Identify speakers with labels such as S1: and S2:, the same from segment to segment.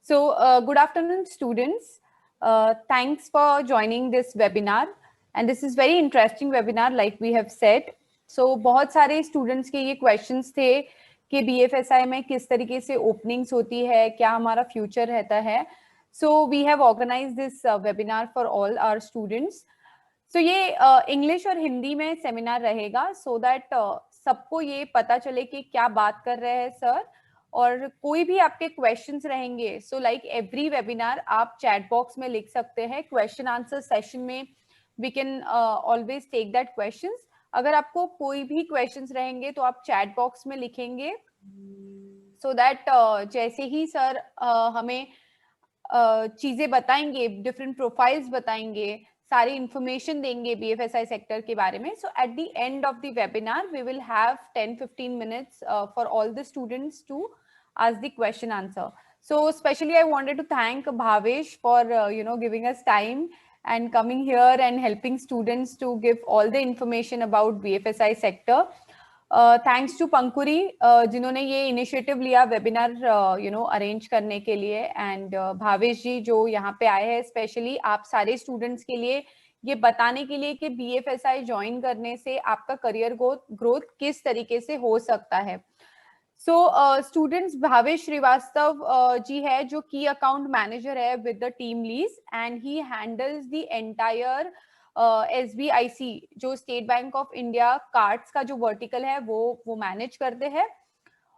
S1: So, good afternoon, students. Thanks for joining this webinar. And this is very interesting webinar, like we have said. So, बहुत सारे students के ये questions थे कि BFSI में किस तरीके से openings होती है, क्या हमारा future रहता है. So, we have organized this webinar for all our students. So, ये English और हिंदी में seminar रहेगा, so that सबको ये पता चले कि क्या बात कर रहे हैं सर. और कोई भी आपके क्वेश्चंस रहेंगे, सो लाइक एवरी वेबिनार आप चैट बॉक्स में लिख सकते हैं. क्वेश्चन आंसर सेशन में we can always take that questions. अगर आपको कोई भी क्वेश्चंस रहेंगे तो आप चैट बॉक्स में लिखेंगे, सो दैट जैसे ही सर हमें चीजें बताएंगे, डिफरेंट प्रोफाइल्स बताएंगे, सारी इंफॉर्मेशन देंगे बीएफएसआई सेक्टर के बारे में. So at the end of the webinar we will have 10-15 minutes for all the students to ask the question answer. So especially I wanted to thank Bhavesh for giving us time and coming here and helping students to give all the information about BFSI sector. Thanks to Pankuri जिन्होंने ये initiative लिया webinar arrange करने के लिए, and Bhavesh जी जो यहाँ पे आए हैं स्पेशली आप सारे स्टूडेंट्स के लिए ये बताने के लिए कि बीएफएसआई ज्वाइन करने से आपका करियर ग्रोथ किस तरीके से हो सकता है. सो स्टूडेंट्स, भावेश श्रीवास्तव जी है जो की अकाउंट मैनेजर है with the team lease, and he handles the entire SBIC जो state bank of India cards का जो वर्टिकल है वो मैनेज करते हैं.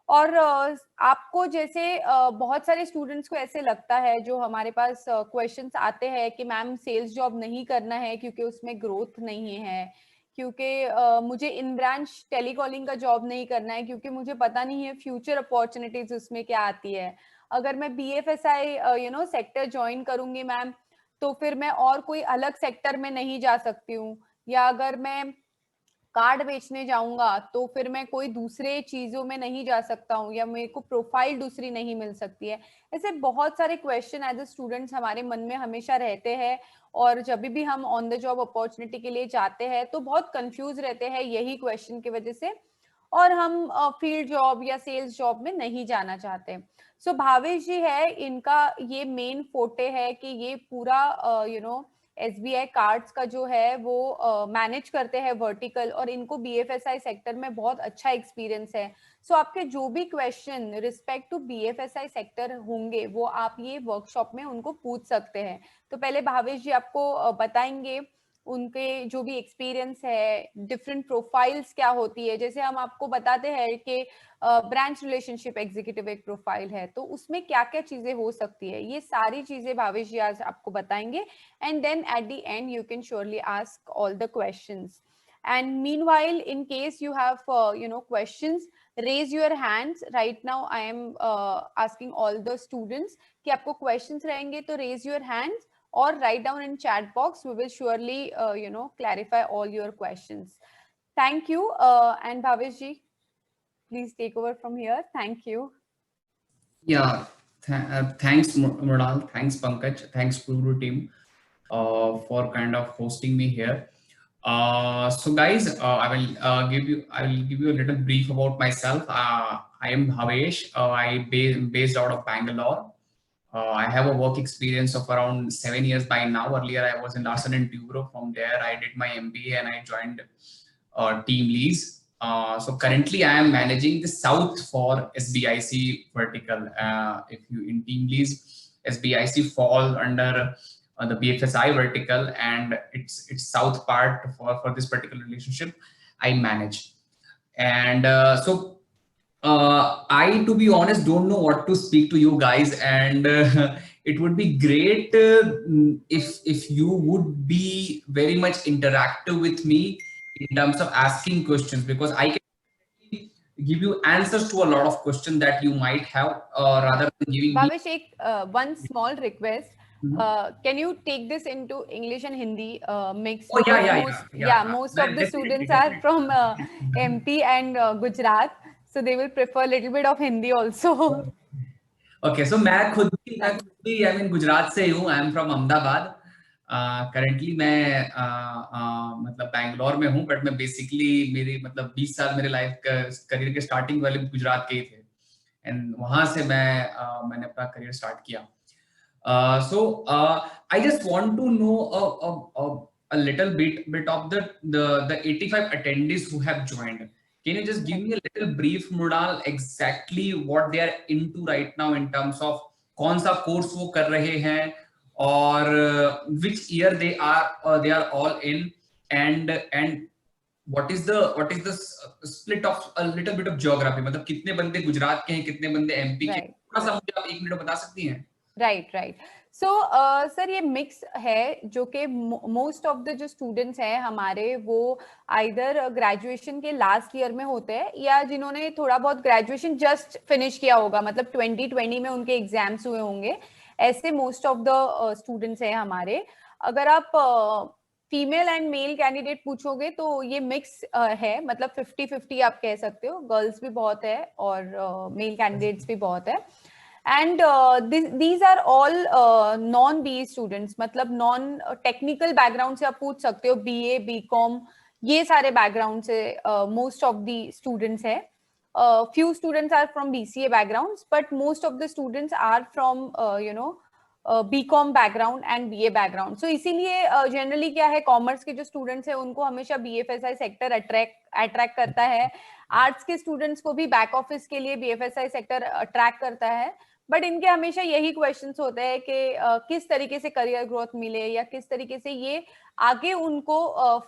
S1: और आपको जैसे बहुत सारे स्टूडेंट्स को ऐसे लगता है जो हमारे पास क्वेश्चंस आते हैं कि मैम सेल्स जॉब नहीं करना है क्योंकि उसमें ग्रोथ नहीं है, क्योंकि मुझे इन ब्रांच टेलीकॉलिंग का जॉब नहीं करना है क्योंकि मुझे पता नहीं है फ्यूचर अपॉर्चुनिटीज उसमें क्या आती है. अगर मैं BFSI सेक्टर ज्वाइन करूंगी मैम तो फिर मैं और कोई अलग सेक्टर में नहीं जा सकती हूँ, या अगर मैं कार्ड बेचने जाऊंगा तो फिर मैं कोई दूसरे चीजों में नहीं जा सकता हूँ, या मेरे को प्रोफाइल दूसरी नहीं मिल सकती है. ऐसे बहुत सारे क्वेश्चन एज ए स्टूडेंट्स हमारे मन में हमेशा रहते हैं, और जब भी हम ऑन द जॉब अपॉर्चुनिटी के लिए जाते हैं तो बहुत कंफ्यूज रहते हैं यही क्वेश्चन की वजह से, और हम फील्ड जॉब या सेल्स जॉब में नहीं जाना चाहते. सो भावेश जी है, इनका ये मेन फोटे है कि ये पूरा SBI कार्ड्स का जो है वो मैनेज करते हैं वर्टिकल, और इनको BFSI सेक्टर में बहुत अच्छा एक्सपीरियंस है. सो आपके जो भी question respect to BFSI sector होंगे वो आप ये वर्कशॉप में उनको पूछ सकते हैं. तो पहले भावेश जी आपको बताएंगे उनके जो भी एक्सपीरियंस है, डिफरेंट प्रोफाइल्स क्या होती है. जैसे हम आपको बताते हैं कि ब्रांच रिलेशनशिप एग्जीक्यूटिव एक प्रोफाइल है, तो उसमें क्या क्या चीजें हो सकती है, ये सारी चीजें भावेश जी आज आपको बताएंगे. And then at the end you can surely ask all the questions. And meanwhile, in case you have questions, raise your hands. Right now I am asking all the students कि आपको questions रहेंगे तो raise your hands or write down in chat box. We will surely clarify all your questions. Thank you, and Bhavesh ji, please take over from here. Thank you.
S2: Yeah, thanks Mridal, thanks Pankaj, thanks Guru team for kind of hosting me here. So guys, I will give you a little brief about myself. I am Bhavesh. I based out of Bangalore. I have a work experience of around 7 years by now. Earlier, I was in Larsen and Toubro. From there, I did my MBA and I joined Team Lease. So currently, I am managing the South for SBIC vertical. If you in Team Lease, SBIC fall under the BFSI vertical, and its South part for this particular relationship I manage. And I, to be honest, don't know what to speak to you guys, and it would be great if you would be very much interactive with me in terms of asking questions, because I can give you answers to a lot of questions that you might have, rather than giving
S1: Bhavesh, one small request. Can you take this into English and Hindi mix?
S2: Oh, yeah.
S1: Most of the students are from MP and Gujarat, so they will prefer a little bit of Hindi also.
S2: Okay, so मैं खुद भी I mean Gujarat से हूँ. I am from Ahmedabad. Currently मैं मतलब बैंगलोर में हूँ, but मैं बेसिकली मेरी मतलब 20 साल मेरे लाइफ का करियर के स्टार्टिंग वाले गुजरात के ही थे, एंड वहां से मैंने अपना करियर स्टार्ट किया. I just want to know a little bit of the 85 attendees who have joined. Can you just give me a little brief, Mrunal, exactly what they are into right now in terms of कौन सा course वो कर रहे हैं और which year they are all in, and what is the split of a little bit of geography, मतलब कितने बंदे गुजरात के हैं, कितने बंदे एमपी के, थोड़ा सा मुझे आप 1 मिनट बता सकती हैं?
S1: राइट सो सर ये मिक्स है जो कि मोस्ट ऑफ द जो स्टूडेंट्स हैं हमारे वो आइदर ग्रेजुएशन के लास्ट ईयर में होते हैं या जिन्होंने थोड़ा बहुत ग्रेजुएशन जस्ट फिनिश किया होगा, मतलब 2020 में उनके एग्जाम्स हुए होंगे, ऐसे मोस्ट ऑफ द स्टूडेंट्स हैं हमारे. अगर आप फीमेल एंड मेल कैंडिडेट पूछोगे तो ये मिक्स है, मतलब 50-50 आप कह सकते हो, गर्ल्स भी बहुत है और मेल कैंडिडेट्स भी बहुत है. And these are all non-BE students, मतलब non technical background से आप पूछ सकते हो, BA, BCom, ये सारे background से most of the students है. Few students are from BCA backgrounds, but most of the students are from BCom background and BA background. So इसीलिए generally क्या है, commerce के जो students है उनको हमेशा BFSI sector attract करता है. आर्ट्स के स्टूडेंट्स को भी बैक ऑफिस के लिए BFSI सेक्टर अट्रैक्ट करता है, बट इनके हमेशा यही क्वेश्चंस होते हैं कि किस तरीके से करियर ग्रोथ मिले या किस तरीके से ये आगे उनको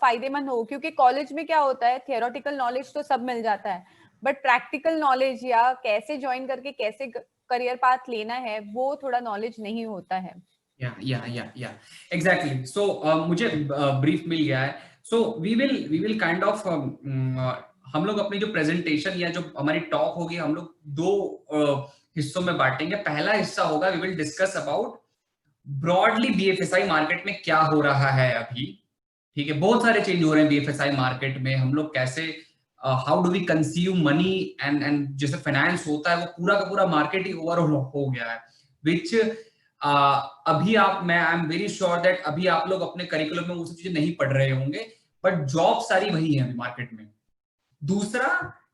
S1: फायदेमंद हो, क्योंकि कॉलेज में क्या होता है, थियोरेटिकल नॉलेज तो सब मिल जाता है, बट प्रैक्टिकल नॉलेज या कैसे ज्वाइन करके कैसे करियर पाथ लेना है वो थोड़ा नॉलेज नहीं होता है.
S2: या एग्जैक्टली. सो मुझे ब्रीफ मिल गया है. So we will kind of हम लोग अपनी जो प्रेजेंटेशन या जो हमारी टॉक होगी हम लोग 2 हिस्सों में बांटेंगे. पहला हिस्सा होगा we will discuss about broadly BFSI market में क्या हो रहा है अभी. ठीक है, बहुत सारे चेंज हो रहे हैं बीएफएसआई मार्केट में. हम लोग कैसे how do we consume money and जैसे फाइनेंस होता है वो पूरा का पूरा मार्केट ही ओवरऑल हो गया है, विच अभी मैं I am very sure that अभी आप लोग अपने करिकुलम में वो सब चीजें नहीं पढ़ रहे होंगे, बट जॉब सारी वही है मार्केट में. दूसरा,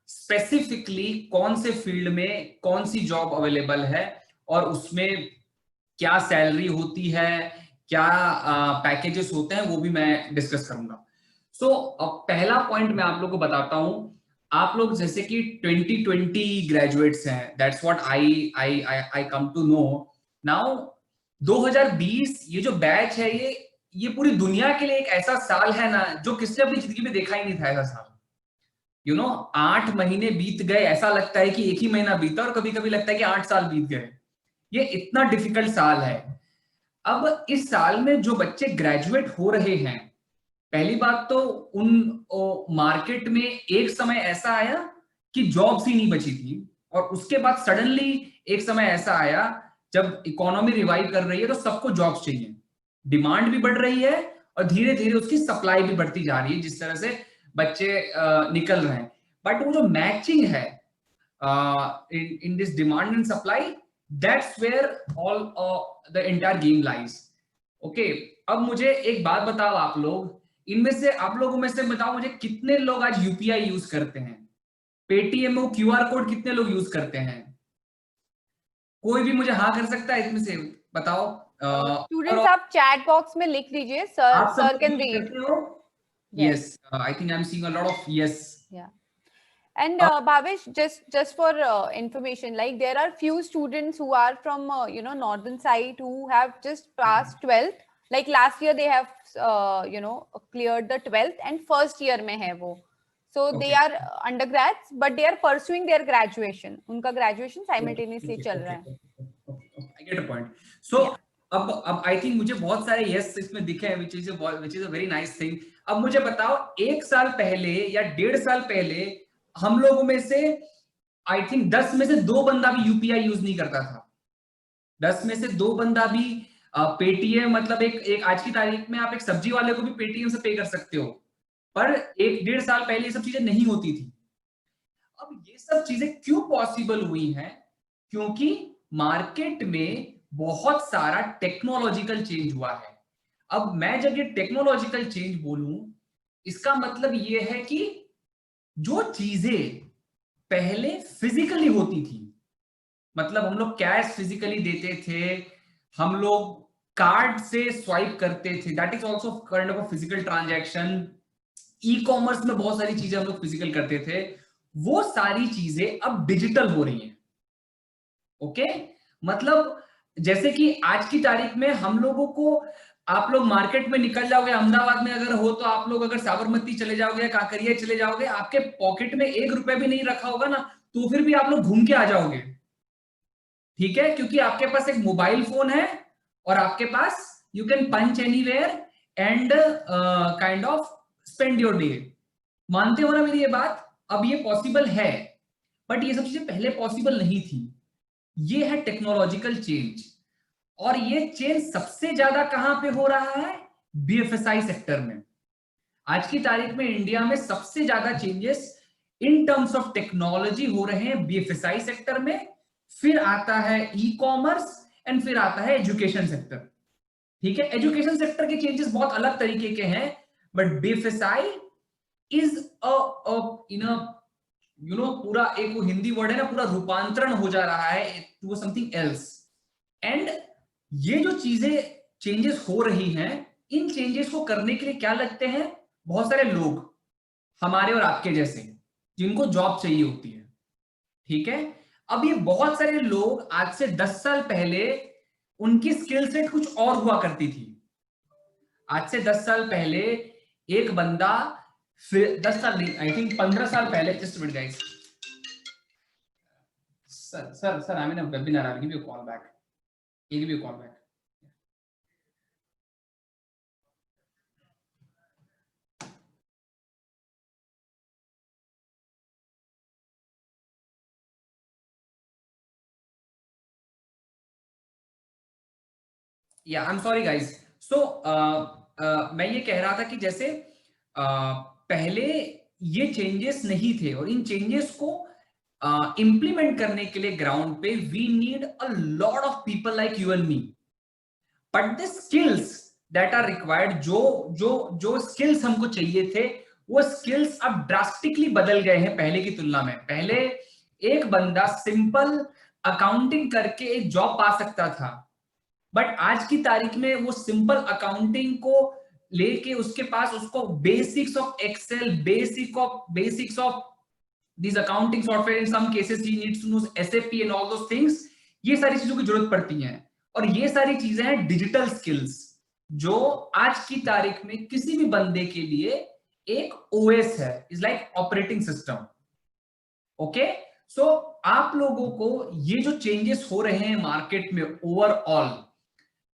S2: स्पेसिफिकली कौन से फील्ड में कौन सी जॉब अवेलेबल है और उसमें क्या सैलरी होती है, क्या पैकेजेस होते हैं, वो भी मैं डिस्कस करूंगा. सो पहला पॉइंट मैं आप लोग को बताता हूं. आप लोग जैसे कि 2020 ग्रेजुएट्स हैं, that's what I come to know now. 2020 ये जो बैच है ये पूरी दुनिया के लिए एक ऐसा साल है ना जो किसी ने अपनी जिंदगी में देखा ही नहीं था. ऐसा साल, 8 महीने बीत गए, ऐसा लगता है कि एक ही महीना बीता, और कभी कभी लगता है कि 8 साल बीत गए. ये इतना डिफिकल्ट साल है. अब इस साल में जो बच्चे ग्रेजुएट हो रहे हैं, पहली बात तो उन मार्केट में एक समय ऐसा आया कि जॉब्स ही नहीं बची थी, और उसके बाद सडनली एक समय ऐसा आया जब इकोनॉमी रिवाइव कर रही है तो सबको जॉब्स चाहिए, डिमांड भी बढ़ रही है और धीरे धीरे उसकी सप्लाई भी बढ़ती जा रही है जिस तरह से बच्चे निकल रहे हैं. बट वो जो मैचिंग है in this demand and supply, that's where all the entire game lies. Okay, अब मुझे एक बात बताओ, आप लोग इनमें से, आप लोगों में से बताओ मुझे, कितने लोग आज यूपीआई यूज करते हैं? पेटीएम में क्यूआर कोड कितने लोग यूज करते हैं? कोई भी मुझे हाँ कर सकता है इसमें से, बताओ.
S1: स्टूडेंट्स आप चैट बॉक्स में लिख दीजिए, sir can read.
S2: Yes, I think I'm seeing a lot of yes.
S1: Yeah. And Bhavesh, just for information, like there are few students who are from northern side who have just passed 12th. Like last year they have cleared the 12th and first year में है वो. So
S2: Okay.
S1: they are undergrads, but they are pursuing their graduation. उनका graduation simultaneously चल रहा है.
S2: I get a point. So अब I think मुझे बहुत सारे yes इसमें दिखे हैं, which is a very nice thing. अब मुझे बताओ, 1 साल पहले या 1.5 साल पहले हम लोगों में से आई थिंक 10 में से 2 बंदा भी यूपीआई यूज नहीं करता था. 10 में से 2 बंदा भी पेटीएम, मतलब एक आज की तारीख में आप एक सब्जी वाले को भी पेटीएम से पे कर सकते हो, पर 1-1.5 साल पहले ये सब चीजें नहीं होती थी. अब ये सब चीजें क्यों पॉसिबल हुई हैं? क्योंकि मार्केट में बहुत सारा टेक्नोलॉजिकल चेंज हुआ है. अब मैं जब ये टेक्नोलॉजिकल चेंज बोलूं, इसका मतलब ये है कि जो चीजें पहले फिजिकली होती थी, मतलब हम लोग कैश फिजिकली देते थे, हम लोग कार्ड से स्वाइप करते थे, that is also kind of a physical transaction. E commerce में बहुत सारी चीजें हम लोग फिजिकल करते थे, वो सारी चीजें अब डिजिटल हो रही हैं। ओके, मतलब जैसे कि आज की तारीख में हम लोगों को, आप लोग मार्केट में निकल जाओगे, अहमदाबाद में अगर हो तो आप लोग अगर साबरमती चले जाओगे, काकरिया चले जाओगे, आपके पॉकेट में 1 रुपया भी नहीं रखा होगा ना, तो फिर भी आप लोग घूम के आ जाओगे। ठीक है, क्योंकि आपके पास एक मोबाइल फोन है और आपके पास you can punch anywhere and kind of spend your day. मानते हो ना मेरी ये बात? अब ये पॉसिबल है, बट ये सब चीजें पहले पॉसिबल नहीं थी। ये है टेक्नोलॉजिकल चेंज, और ये चेंज सबसे ज्यादा कहां पे हो रहा है? बीएफएसआई सेक्टर में। आज की तारीख में इंडिया में सबसे ज्यादा changes in terms of technology हो रहे हैं बीएफएसआई सेक्टर में, फिर आता है ई कॉमर्स एंड फिर आता है एजुकेशन सेक्टर। ठीक है, एजुकेशन सेक्टर के चेंजेस बहुत अलग तरीके के हैं, बट बीएफएसआई इज पूरा एक वो हिंदी वर्ड है ना, पूरा रूपांतरण हो जा रहा है टू समथिंग एल्स। एंड ये जो चीजें चेंजेस हो रही हैं, इन चेंजेस को करने के लिए क्या लगते हैं? बहुत सारे लोग, हमारे और आपके जैसे, जिनको जॉब चाहिए होती है। ठीक है, अब ये बहुत सारे लोग आज से 10 साल पहले उनकी स्किल सेट कुछ और हुआ करती थी। आज से 10 साल पहले एक बंदा, फिर 10 साल नहीं, आई थिंक 15 साल पहले, just minute guys, sir I mean a webinar, I will give you call back, give you call back. I am sorry guys. So मैं ये कह रहा था कि जैसे पहले ये चेंजेस नहीं थे, और इन चेंजेस को इंप्लीमेंट करने के लिए ग्राउंड पे we need a lot of people like you and me, but the skills that are required, जो जो जो स्किल्स हमको चाहिए थे, वो स्किल्स अब ड्रास्टिकली बदल गए हैं पहले की तुलना में। पहले एक बंदा सिंपल अकाउंटिंग करके एक जॉब पा सकता था, बट आज की तारीख में वो सिंपल अकाउंटिंग को लेके उसके पास, उसको basics of Excel, basics of this accounting software, in some cases he needs to know SAP and all those things, ये सारी चीजों की जरूरत पड़ती है। और ये सारी चीजें हैं डिजिटल स्किल्स, जो आज की तारीख में किसी भी बंदे के लिए एक ओएस है, is like operating system. Okay, so आप लोगों को ये जो चेंजेस हो रहे हैं मार्केट में ओवरऑल,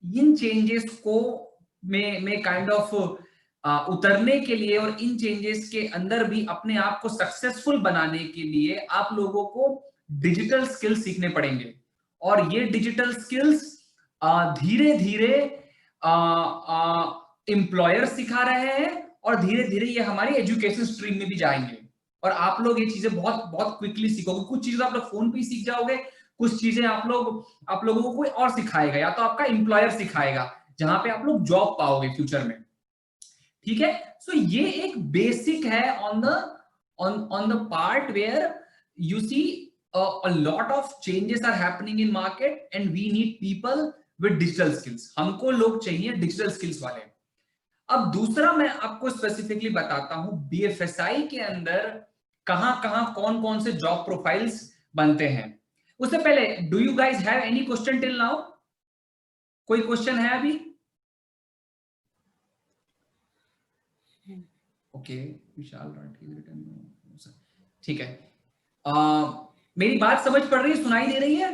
S2: इन चेंजेस को में काइंड ऑफ उतरने के लिए, और इन चेंजेस के अंदर भी अपने आप को सक्सेसफुल बनाने के लिए आप लोगों को डिजिटल स्किल्स सीखने पड़ेंगे। और ये डिजिटल स्किल्स धीरे धीरे एम्प्लॉयर सिखा रहे हैं, और धीरे धीरे ये हमारी एजुकेशन स्ट्रीम में भी जाएंगे, और आप लोग ये चीजें बहुत बहुत क्विकली सीखोगे। कुछ चीजें आप लोग फोन पे ही सीख जाओगे, कुछ चीजें आप लोगों को कोई और सिखाएगा, या तो आपका एम्प्लॉयर सिखाएगा, जहां पे आप लोग जॉब पाओगे फ्यूचर में। ठीक है, सो ये एक बेसिक है on the part where you see a lot of changes are happening in market and we need people with digital skills। हमको लोग चाहिए डिजिटल स्किल्स वाले। अब दूसरा मैं आपको स्पेसिफिकली बताता हूं, बीएफएसआई के अंदर कहां कहां कौन कौन से जॉब प्रोफाइल्स बनते हैं। उससे पहले, do you guys have any question till now? कोई क्वेश्चन है अभी? ओके, विशाल राठी, ठीक है। मेरी बात समझ पड़ रही है, सुनाई दे रही है?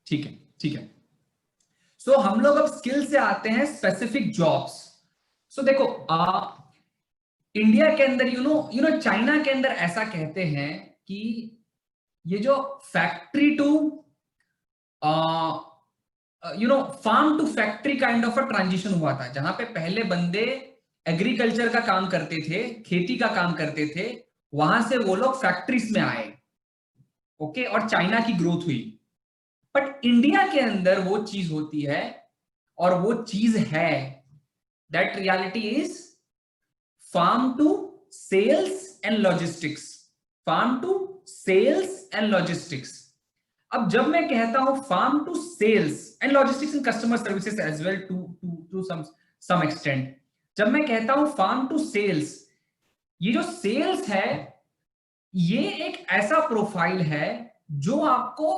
S2: ठीक है, ठीक है। सो हम लोग अब स्किल से आते हैं स्पेसिफिक जॉब्स। सो देखो, इंडिया के अंदर यू नो चाइना के अंदर ऐसा कहते हैं कि ये जो factory to farm to factory kind of a transition हुआ था, जहां पे पहले बंदे एग्रीकल्चर का काम करते थे, खेती का काम करते थे, वहां से वो लोग फैक्ट्रीज में आए। ओके, और चाइना की ग्रोथ हुई। बट इंडिया के अंदर वो चीज होती है, और वो चीज है, that reality is farm to sales and logistics. Farm to sales and logistics. अब जब मैं कहता हूं farm to sales and logistics and customer services as well to some extent, जब मैं कहता हूं फार्म टू सेल्स, ये जो सेल्स है ये एक ऐसा प्रोफाइल है जो आपको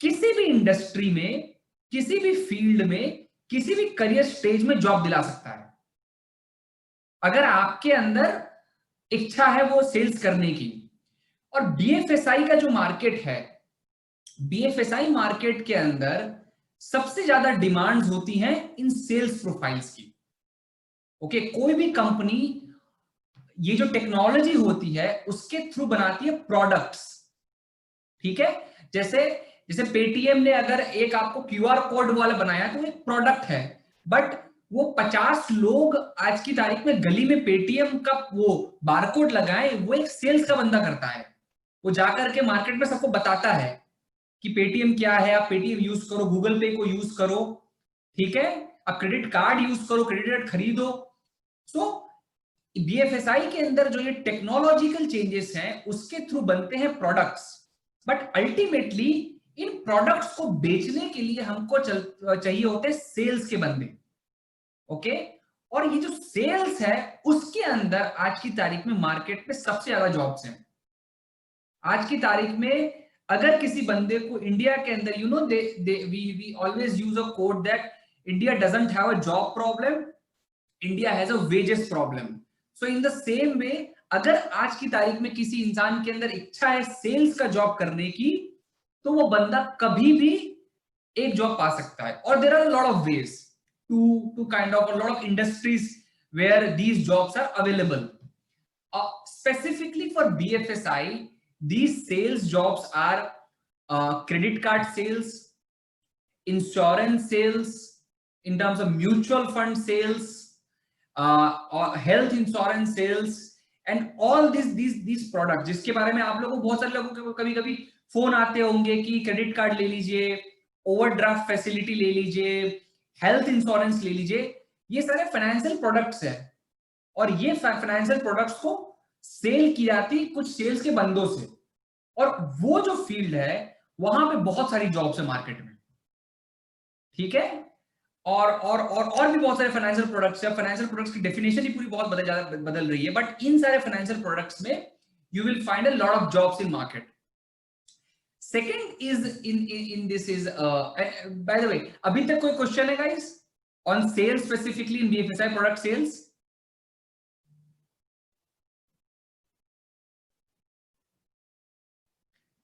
S2: किसी भी इंडस्ट्री में, किसी भी फील्ड में, किसी भी करियर स्टेज में जॉब दिला सकता है अगर आपके अंदर इच्छा है वो सेल्स करने की। और बीएफएसआई का जो मार्केट है, बीएफएसआई मार्केट के अंदर सबसे ज्यादा डिमांड्स होती हैं इन सेल्स प्रोफाइल्स की। ओके, कोई भी कंपनी ये जो टेक्नोलॉजी होती है उसके थ्रू बनाती है प्रोडक्ट्स, ठीक है। जैसे जैसे पेटीएम ने अगर एक आपको क्यूआर कोड वाला बनाया तो एक प्रोडक्ट है, बट वो 50 लोग आज की तारीख में गली में पेटीएम का वो बारकोड लगाए, वो एक सेल्स का बंदा करता है। वो जाकर के मार्केट में सबको बताता है कि पेटीएम क्या है, आप पेटीएम यूज करो, गूगल पे को यूज करो, ठीक है, आप क्रेडिट कार्ड यूज करो, क्रेडिट कार्ड खरीदो। सो बीएफएसआई के अंदर जो ये टेक्नोलॉजिकल चेंजेस हैं उसके थ्रू बनते हैं products, but ultimately in products को बेचने के लिए हमको चाहिए होते हैं सेल्स के बंदे। ओके, और ये जो सेल्स है उसके अंदर आज की तारीख में मार्केट में सबसे ज्यादा जॉब्स हैं। आज की तारीख में अगर किसी बंदे को इंडिया के अंदर, you know, we always use a quote that India doesn't have a job problem, India has a wages problem. So in the same way, अगर आज की तारीख में किसी इंसान के अंदर इच्छा है सेल्स का जॉब करने की, तो वो बंदा कभी भी एक जॉब पा सकता है। और there are a lot of ways to kind of, a lot of industries where these jobs are available. Specifically for BFSI, these sales jobs are credit card sales, insurance sales, in terms of mutual fund sales, or health insurance sales, and all these products जिसके बारे में आप लोगों को, बहुत सारे लोगों को कभी कभी फोन आते होंगे कि क्रेडिट कार्ड ले लीजिए, ओवरड्राफ्ट फैसिलिटी ले लीजिए, हेल्थ इंश्योरेंस ले लीजिए। ये सारे फाइनेंशियल प्रोडक्ट्स हैं और ये फाइनेंशियल प्रोडक्ट्स को सेल की जाती कुछ सेल्स के बंदों से, और वो जो फील्ड है वहां पे बहुत सारी जॉब्स है मार्केट में, ठीक है। और भी बहुत सारे फाइनेंशियल प्रोडक्ट्स है। फाइनेंशियल प्रोडक्ट्स की डेफिनेशन ही पूरी बहुत बदल रही है, बट इन सारे फाइनेंशियल प्रोडक्ट्स में you will find a lot of jobs in market. Second is in this is, by the way, अभी तक कोई क्वेश्चन है guys on sales, specifically in BFSI product sales?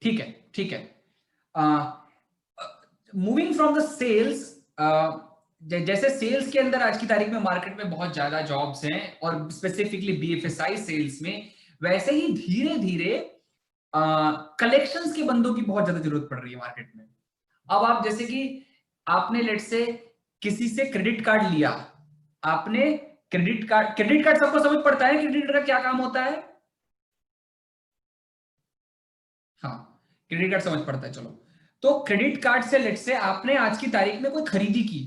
S2: ठीक है, ठीक है। मूविंग फ्रॉम द सेल्स, जैसे सेल्स के अंदर आज की तारीख में मार्केट में बहुत ज्यादा जॉब्स हैं और स्पेसिफिकली बीएफएसआई सेल्स में, वैसे ही धीरे धीरे कलेक्शंस के बंदों की बहुत ज्यादा जरूरत पड़ रही है मार्केट में। अब आप जैसे कि आपने लेट से किसी से क्रेडिट कार्ड लिया, आपने क्रेडिट कार्ड सबको समझ पड़ता है क्रेडिट कार्ड का क्या काम होता है? हाँ, क्रेडिट कार्ड समझ पड़ता है। चलो, तो क्रेडिट कार्ड से लेट से आपने आज की तारीख में कोई खरीदी की,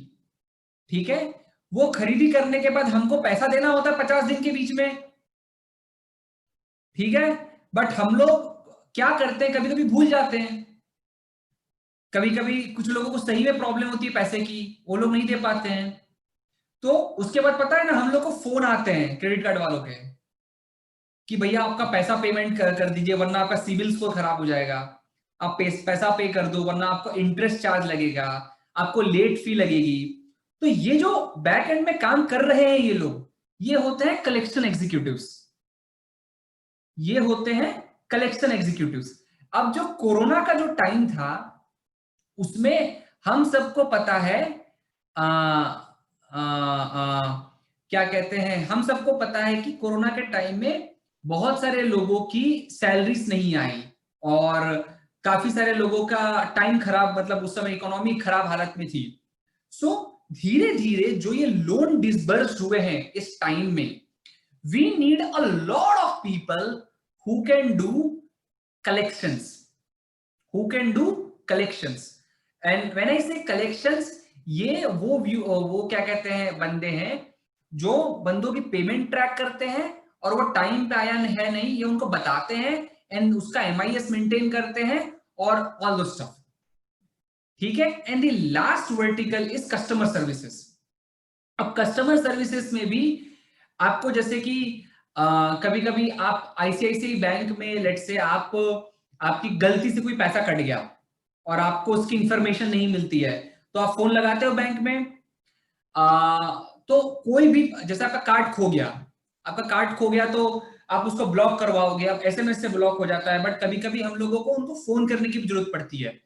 S2: ठीक है, वो खरीदी करने के बाद हमको पैसा देना होता है 50 दिन के बीच में, ठीक है। बट हम लोग क्या करते हैं, कभी कभी भूल जाते हैं, कभी कभी कुछ लोगों को सही में प्रॉब्लम होती है पैसे की, वो लोग नहीं दे पाते हैं, तो उसके बाद पता है ना, हम लोग को फोन आते हैं क्रेडिट कार्ड वालों के कि भैया आपका पैसा पेमेंट कर दीजिए वरना आपका सिबिल स्कोर खराब हो जाएगा, आप पैसा पे कर दो वरना आपको इंटरेस्ट चार्ज लगेगा, आपको लेट फी लगेगी। तो ये जो बैक एंड में काम कर रहे हैं ये लोग, ये होते हैं कलेक्शन एग्जीक्यूटिव्स, ये होते हैं कलेक्शन एग्जीक्यूटिव्स। अब जो कोरोना का जो टाइम था उसमें हम सबको पता है, आ, आ, आ, क्या कहते हैं, हम सबको पता है कि कोरोना के टाइम में बहुत सारे लोगों की सैलरीज नहीं आई और काफी सारे लोगों का टाइम खराब, मतलब उस समय इकोनॉमी खराब हालत में थी। सो धीरे धीरे जो ये लोन डिसबर्स हुए हैं इस टाइम में, we need a lot of people who can do collections, who can do collections. And when I say collections, ये वो क्या कहते हैं, बंदे हैं जो बंदों की पेमेंट ट्रैक करते हैं और वो टाइम पे आया है नहीं ये उनको बताते हैं, एंड उसका MIS मेंटेन करते हैं और ऑल दो स्टफ, ठीक है। And the last vertical is customer services. अब कस्टमर सर्विसेज में भी आपको जैसे कि कभी कभी आप ICICI बैंक में लेट से आपकी गलती से कोई पैसा कट गया और आपको उसकी इंफॉर्मेशन नहीं मिलती है, तो आप फोन लगाते हो बैंक में, तो कोई भी जैसे आपका कार्ड खो गया, तो आप उसको ब्लॉक करवाओगे, अब SMS से ब्लॉक हो जाता है, बट कभी कभी हम लोगों को उनको फोन करने की जरूरत पड़ती है।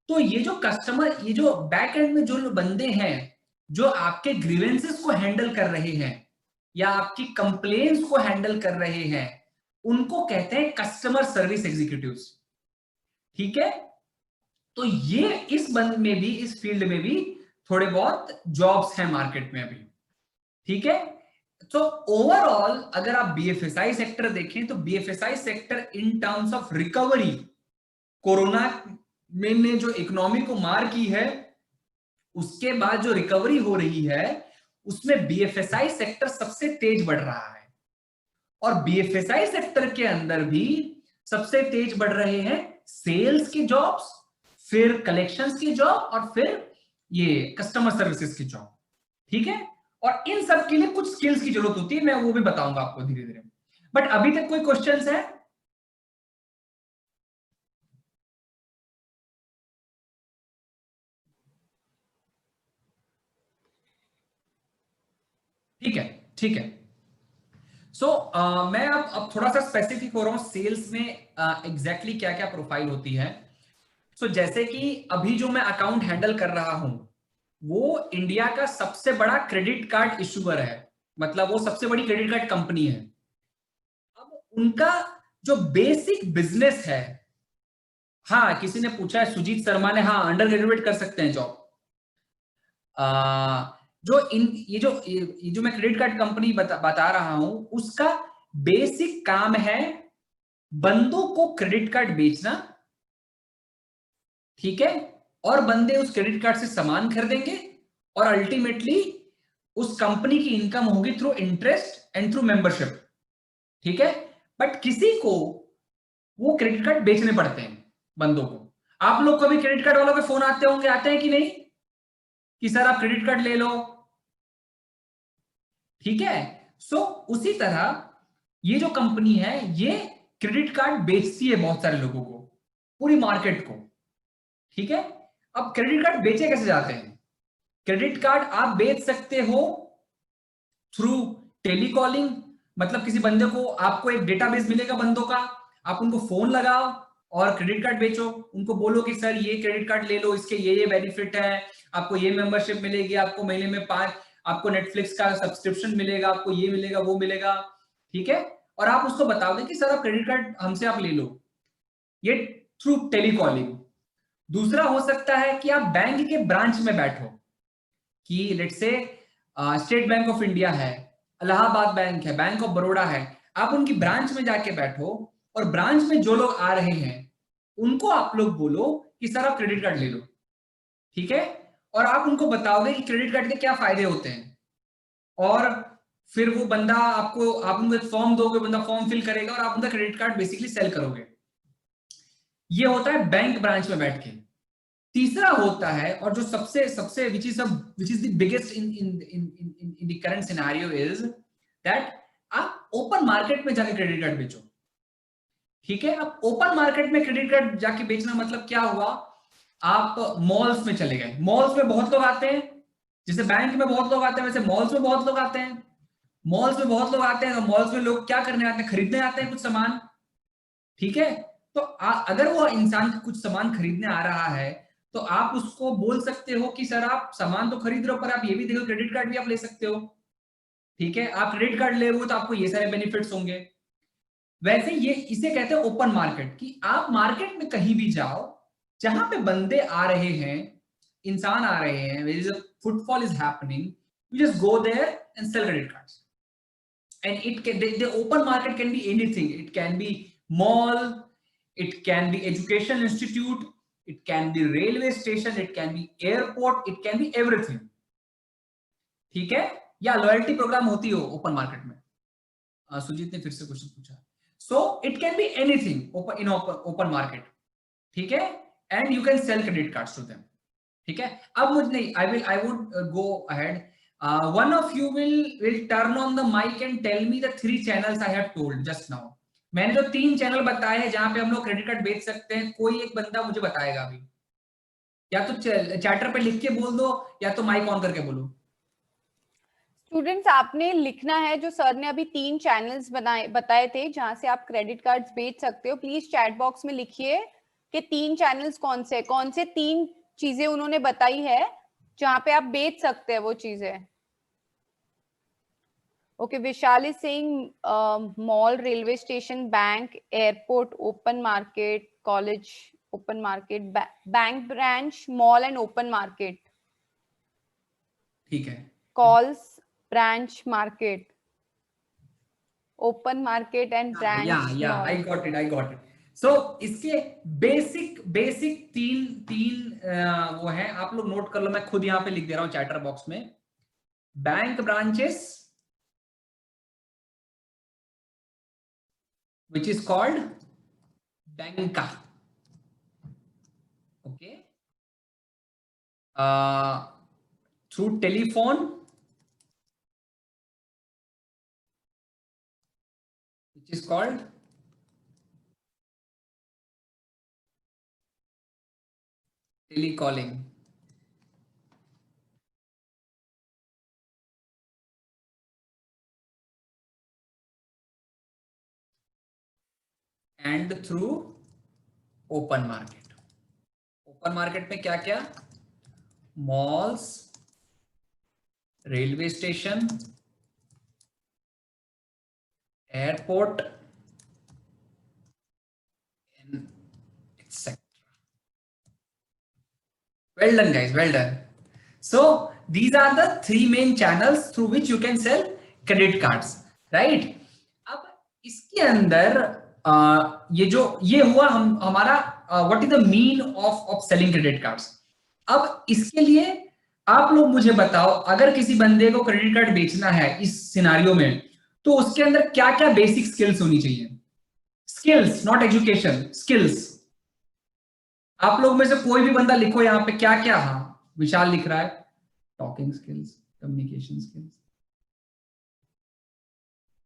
S2: तो ये जो कस्टमर, ये जो बैक एंड में जो बंदे हैं जो आपके ग्रीवेंसेस को हैंडल कर रहे हैं या आपकी कंप्लेंट्स को हैंडल कर रहे हैं, उनको कहते हैं कस्टमर सर्विस एग्जीक्यूटिव्स, ठीक है। तो ये इस बंद में भी, इस फील्ड में भी थोड़े बहुत जॉब्स हैं मार्केट में अभी, ठीक है। तो ओवरऑल अगर आप BFSI सेक्टर देखें तो BFSI sector in terms of recovery, corona में ने जो इकोनॉमी को मार की है, उसके बाद जो रिकवरी हो रही है उसमें BFSI सेक्टर सबसे तेज बढ़ रहा है। और BFSI सेक्टर के अंदर भी सबसे तेज बढ़ रहे हैं सेल्स की जॉब्स, फिर कलेक्शंस की जॉब और फिर ये कस्टमर सर्विसेज की जॉब, ठीक है। और इन सब के लिए कुछ स्किल्स की जरूरत होती है, मैं वो भी बताऊंगा आपको धीरे धीरे। बट अभी तक कोई क्वेश्चंस है? ठीक है, ठीक है। सो मैं अब थोड़ा सा स्पेसिफिक हो रहा हूं सेल्स में एग्जैक्टली क्या क्या प्रोफाइल होती है। सो जैसे कि अभी जो मैं अकाउंट हैंडल कर रहा हूं वो इंडिया का सबसे बड़ा क्रेडिट कार्ड इशूअर है, मतलब वो सबसे बड़ी क्रेडिट कार्ड कंपनी है। अब उनका जो बेसिक बिजनेस है, हाँ किसी ने पूछा है सुजीत शर्मा ने, हाँ अंडर ग्रेजुएट कर सकते हैं जॉब। जो ये जो मैं क्रेडिट कार्ड कंपनी बता रहा हूं उसका बेसिक काम है बंदों को क्रेडिट कार्ड बेचना, ठीक है। और बंदे उस क्रेडिट कार्ड से सामान खरीदेंगे और अल्टीमेटली उस कंपनी की इनकम होगी through interest and through membership, ठीक है। बट किसी को वो क्रेडिट कार्ड बेचने पड़ते हैं बंदों को। आप लोग को भी क्रेडिट कार्ड वालों के फोन आते होंगे, आते हैं कि नहीं, कि सर आप क्रेडिट कार्ड ले लो, ठीक है। सो उसी तरह ये जो कंपनी है ये क्रेडिट कार्ड बेचती है बहुत सारे लोगों को, पूरी मार्केट को, ठीक है। अब क्रेडिट कार्ड बेचे कैसे जाते हैं? क्रेडिट कार्ड आप बेच सकते हो थ्रू टेलीकॉलिंग, मतलब किसी बंदे को, आपको एक डेटाबेस मिलेगा बंदों का, आप उनको फोन लगाओ और क्रेडिट कार्ड बेचो, उनको बोलो कि सर ये क्रेडिट कार्ड ले लो, इसके ये बेनिफिट है, आपको ये मेंबरशिप मिलेगी, आपको महीने में 5, आपको नेटफ्लिक्स का सब्सक्रिप्शन मिलेगा, आपको ये मिलेगा वो मिलेगा, ठीक है। और आप उसको बता दो कि सर आप क्रेडिट कार्ड हमसे आप ले लो, ये थ्रू टेलीकॉलिंग। दूसरा हो सकता है कि आप बैंक के ब्रांच में बैठो, कि लेट से स्टेट बैंक ऑफ इंडिया है, इलाहाबाद बैंक है, बैंक ऑफ बड़ौदा है, आप उनकी ब्रांच में जाके बैठो और ब्रांच में जो लोग आ रहे हैं उनको आप लोग बोलो कि सर आप क्रेडिट कार्ड ले लो, ठीक है। और आप उनको बताओगे कि क्रेडिट कार्ड के क्या फायदे होते हैं, और फिर वो बंदा आपको, आप उनको एक फॉर्म दोगे, बंदा फॉर्म फिल करेगा और आप उनका क्रेडिट कार्ड बेसिकली सेल करोगे। ये होता है बैंक ब्रांच में बैठ के। तीसरा होता है और जो सबसे सबसे which is the biggest in the current scenario is that आप ओपन मार्केट में जाके क्रेडिट कार्ड बेचो, ठीक है। अब ओपन मार्केट में क्रेडिट कार्ड जाके बेचना मतलब क्या हुआ, आप मॉल्स में चले गए, मॉल्स में बहुत लोग आते हैं, जैसे बैंक में बहुत लोग आते हैं वैसे मॉल्स में बहुत लोग आते हैं, मॉल्स में बहुत लोग आते हैं तो मॉल्स में लोग क्या करने आते हैं, खरीदने आते हैं कुछ सामान, ठीक है। तो अगर वो इंसान कुछ सामान खरीदने आ रहा है तो आप उसको बोल सकते हो कि सर आप सामान तो खरीद रहे हो पर आप ये भी देखो क्रेडिट कार्ड भी आप ले सकते हो, ठीक है। आप क्रेडिट कार्ड ले रहे हो तो आपको ये सारे बेनिफिट्स होंगे। वैसे ये इसे कहते हैं ओपन मार्केट, कि आप मार्केट में कहीं भी जाओ जहां पे बंदे आ रहे हैं, इंसान आ रहे हैं, where is a footfall is happening, you just go there and sell credit cards. And it can, the open market can be anything, it can be mall, it can be education institute, it can be railway station, it can be airport, it can be everything, ठीक है। या loyalty programme होती हो open market में। सुजीत ने फिर से question पूछा। So it can be anything open market, ठीक है, and you can sell credit cards to them, ठीक है. अब मुझे नहीं, I would go ahead. One of you will turn on the mic and tell me the 3 channels I have told just now. मैंने जो 3 channel बताए हैं जहां पे हम लोग क्रेडिट कार्ड बेच सकते हैं, कोई एक बंदा मुझे बताएगा अभी. या तो चैटर पे लिख के बोल दो या तो माइक ऑन करके बोलो.
S1: स्टूडेंट्स, आपने लिखना है जो सर ने अभी 3 चैनल्स बताए थे जहां से आप क्रेडिट कार्ड्स बेच सकते हो. प्लीज चैट बॉक्स में लिखिए कि 3 चैनल्स कौन से 3 चीजें उन्होंने बताई है जहां पे आप बेच सकते हैं वो चीजें. Okay, Vishal is saying mall, railway station, bank, airport, open market, college, open market, bank branch, mall and open market.
S2: ठीक है.
S1: Calls, branch market, open market and branch
S2: yeah,
S1: mall.
S2: I got it. So इसके basic तीन वो है, आप लोग note कर लो, मैं खुद यहाँ पे लिख दे रहा हूँ चैटर बॉक्स में. Bank branches which is called banca, okay, through telephone which is called telecalling, and through open market. Open market में क्या क्या? Malls, railway station, airport, etc. Well done guys, well done. So these are the 3 main channels through which you can sell credit cards, right? अब इसके अंदर ये हुआ हमारा what is the mean of selling credit cards. अब इसके लिए आप लोग मुझे बताओ, अगर किसी बंदे को क्रेडिट कार्ड बेचना है इस सिनारियो में, तो उसके अंदर क्या क्या बेसिक स्किल्स होनी चाहिए? Skills, not education, skills. आप लोग में से कोई भी बंदा लिखो यहाँ पे क्या क्या. हाँ, विशाल लिख रहा है, talking skills, communication skills,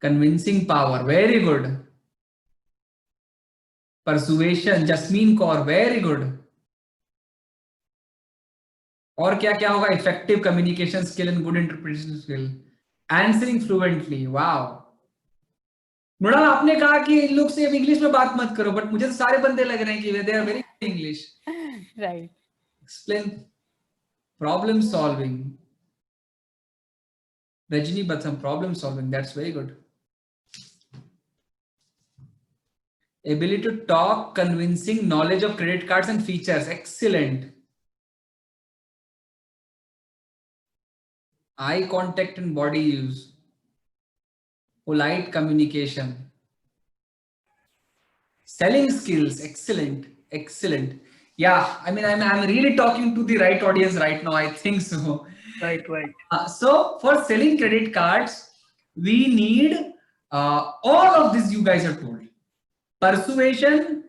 S2: convincing power, very good. Persuasion, Jasmine Kaur, very good. और क्या क्या होगा? Effective communication skill and good interpretation skill, answering fluently. Wow. Mrinal, आपने कहा कि इन लोग से इंग्लिश में बात मत करो, बट मुझे तो सारे बंदे लग रहे हैं कि they are very English.
S1: Right.
S2: Explain, problem solving. Rajini Batham, problem solving, that's very good. Ability to talk, convincing, knowledge of credit cards and features, excellent. Eye contact and body use, polite communication, selling skills, excellent, excellent. Yeah, I mean, I'm really talking to the right audience right now, I think so.
S3: Right.
S2: So for selling credit cards, we need all of this you guys have told. Persuasion,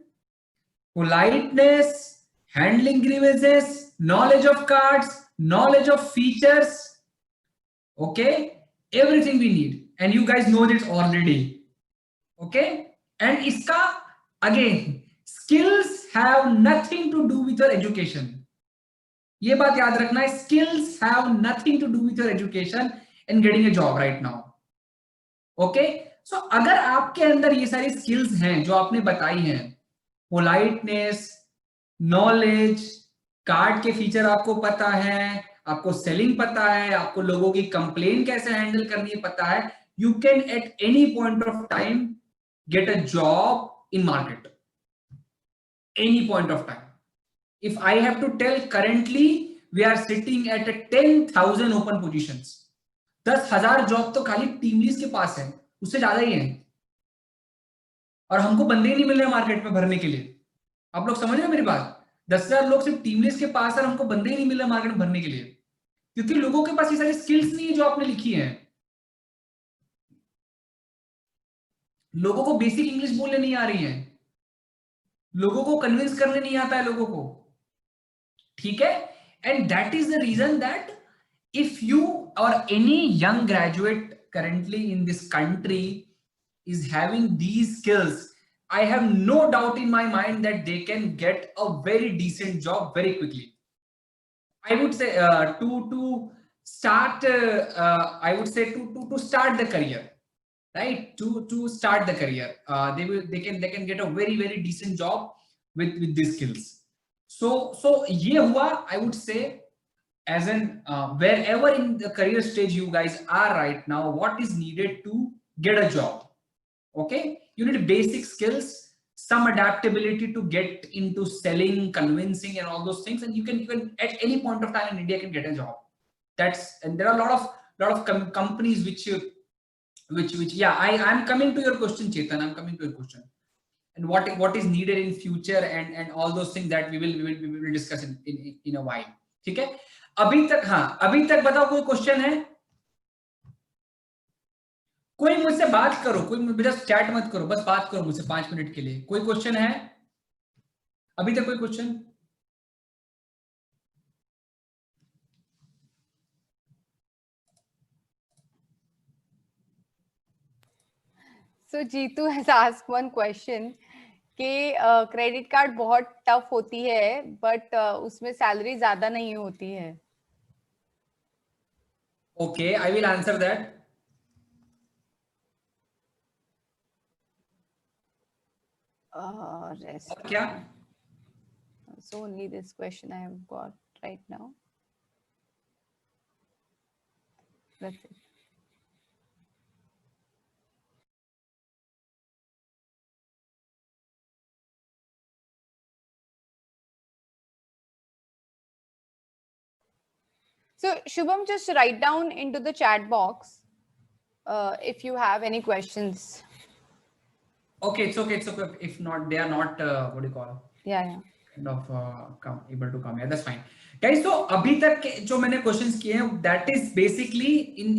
S2: politeness, handling grievances, knowledge of cards, knowledge of features. Okay, everything we need, and you guys know this already. Okay, and iska again, skills have nothing to do with your education. ये बात याद रखना है, skills have nothing to do with your education and getting a job right now. Okay, so अगर आपके अंदर ये सारी skills हैं जो आपने बताई हैं, politeness, knowledge, कार्ड के फीचर आपको पता है, आपको सेलिंग पता है, आपको लोगों की कंप्लेन कैसे हैंडल करनी है पता है, you can at any point of time get a job in market. Any point of time. If I have to tell, currently we are sitting at 10,000 open positions. 10,000 job तो खाली team lease के पास है, उससे ज्यादा ही है, और हमको बंदे ही नहीं मिल रहे मार्केट में भरने के लिए. आप लोग समझ रहे हैं मेरी बात? 10,000 लोग सिर्फ टीम लीज के पास है और हमको बंदे ही नहीं मिल रहे मार्केट में भरने के लिए, क्योंकि लोगों के पास ये सारी स्किल्स नहीं है जो आपने लिखी है. लोगों को बेसिक इंग्लिश बोलने नहीं आ रही है, लोगों को कन्विंस करने नहीं आता है लोगों को, ठीक है। And that is the reason that if you or any young graduate currently in this country is having these skills, I have no doubt in my mind that they can get a very decent job very quickly. I would say to start I would say to start the career, right, to start the career, they can get a very decent job with these skills. So ye hua, I would say, as in wherever in the career stage you guys are right now, what is needed to get a job? Okay, you need basic skills, some adaptability to get into selling, convincing, and all those things, and you can at any point of time in India can get a job. That's, and there are a lot of companies which yeah, I'm coming to your question, Chetan. I'm coming to your question, and what is needed in future, and all those things that we will discuss in a while. ठीक है, अभी तक, हाँ, अभी तक बताओ कोई question है? कोई मुझसे बात करो, कोई मेरा चैट मत करो, बस बात करो मुझसे 5 मिनट के लिए। कोई क्वेश्चन है अभी तक? कोई question?
S1: So Jeetu has asked one question कि क्रेडिट कार्ड बहुत टफ होती है बट उसमें सैलरी ज्यादा नहीं होती है।
S2: Okay, I will answer that.
S1: Rest.
S2: क्या?
S1: So only this question I have got right now. That's it. So Shubham, just write down into the chat box if you have any questions.
S2: Okay, it's okay, it's okay. If not, they are not what do you call?
S1: Yeah.
S2: Kind of able to come here. That's fine, guys. So अभी तक के जो मैंने questions किए हैं, that is basically in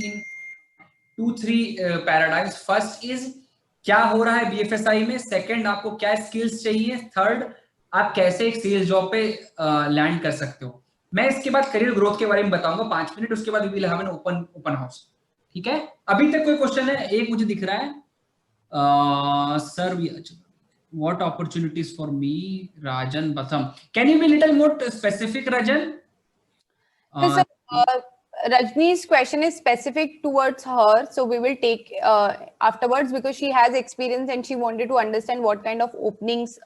S2: 2-3 paradigms. First is क्या हो रहा है BFSI में, सेकंड आपको क्या स्किल्स चाहिए, थर्ड आप कैसे एक सेल्स जॉब पे लैंड कर सकते हो। मैं इसके बाद करियर ग्रोथ के बारे में बताऊंगा 5 मिनट, उसके बाद we will have an open house, ठीक है। अभी तक कोई क्वेश्चन है? एक मुझे दिख रहा है, sir what opportunities for me, Rajan Batham. Can you be a little more specific, Rajan?
S1: So, Rajni's question is specific towards her, so we will take afterwards because she has experience and she wanted to understand what kind of openings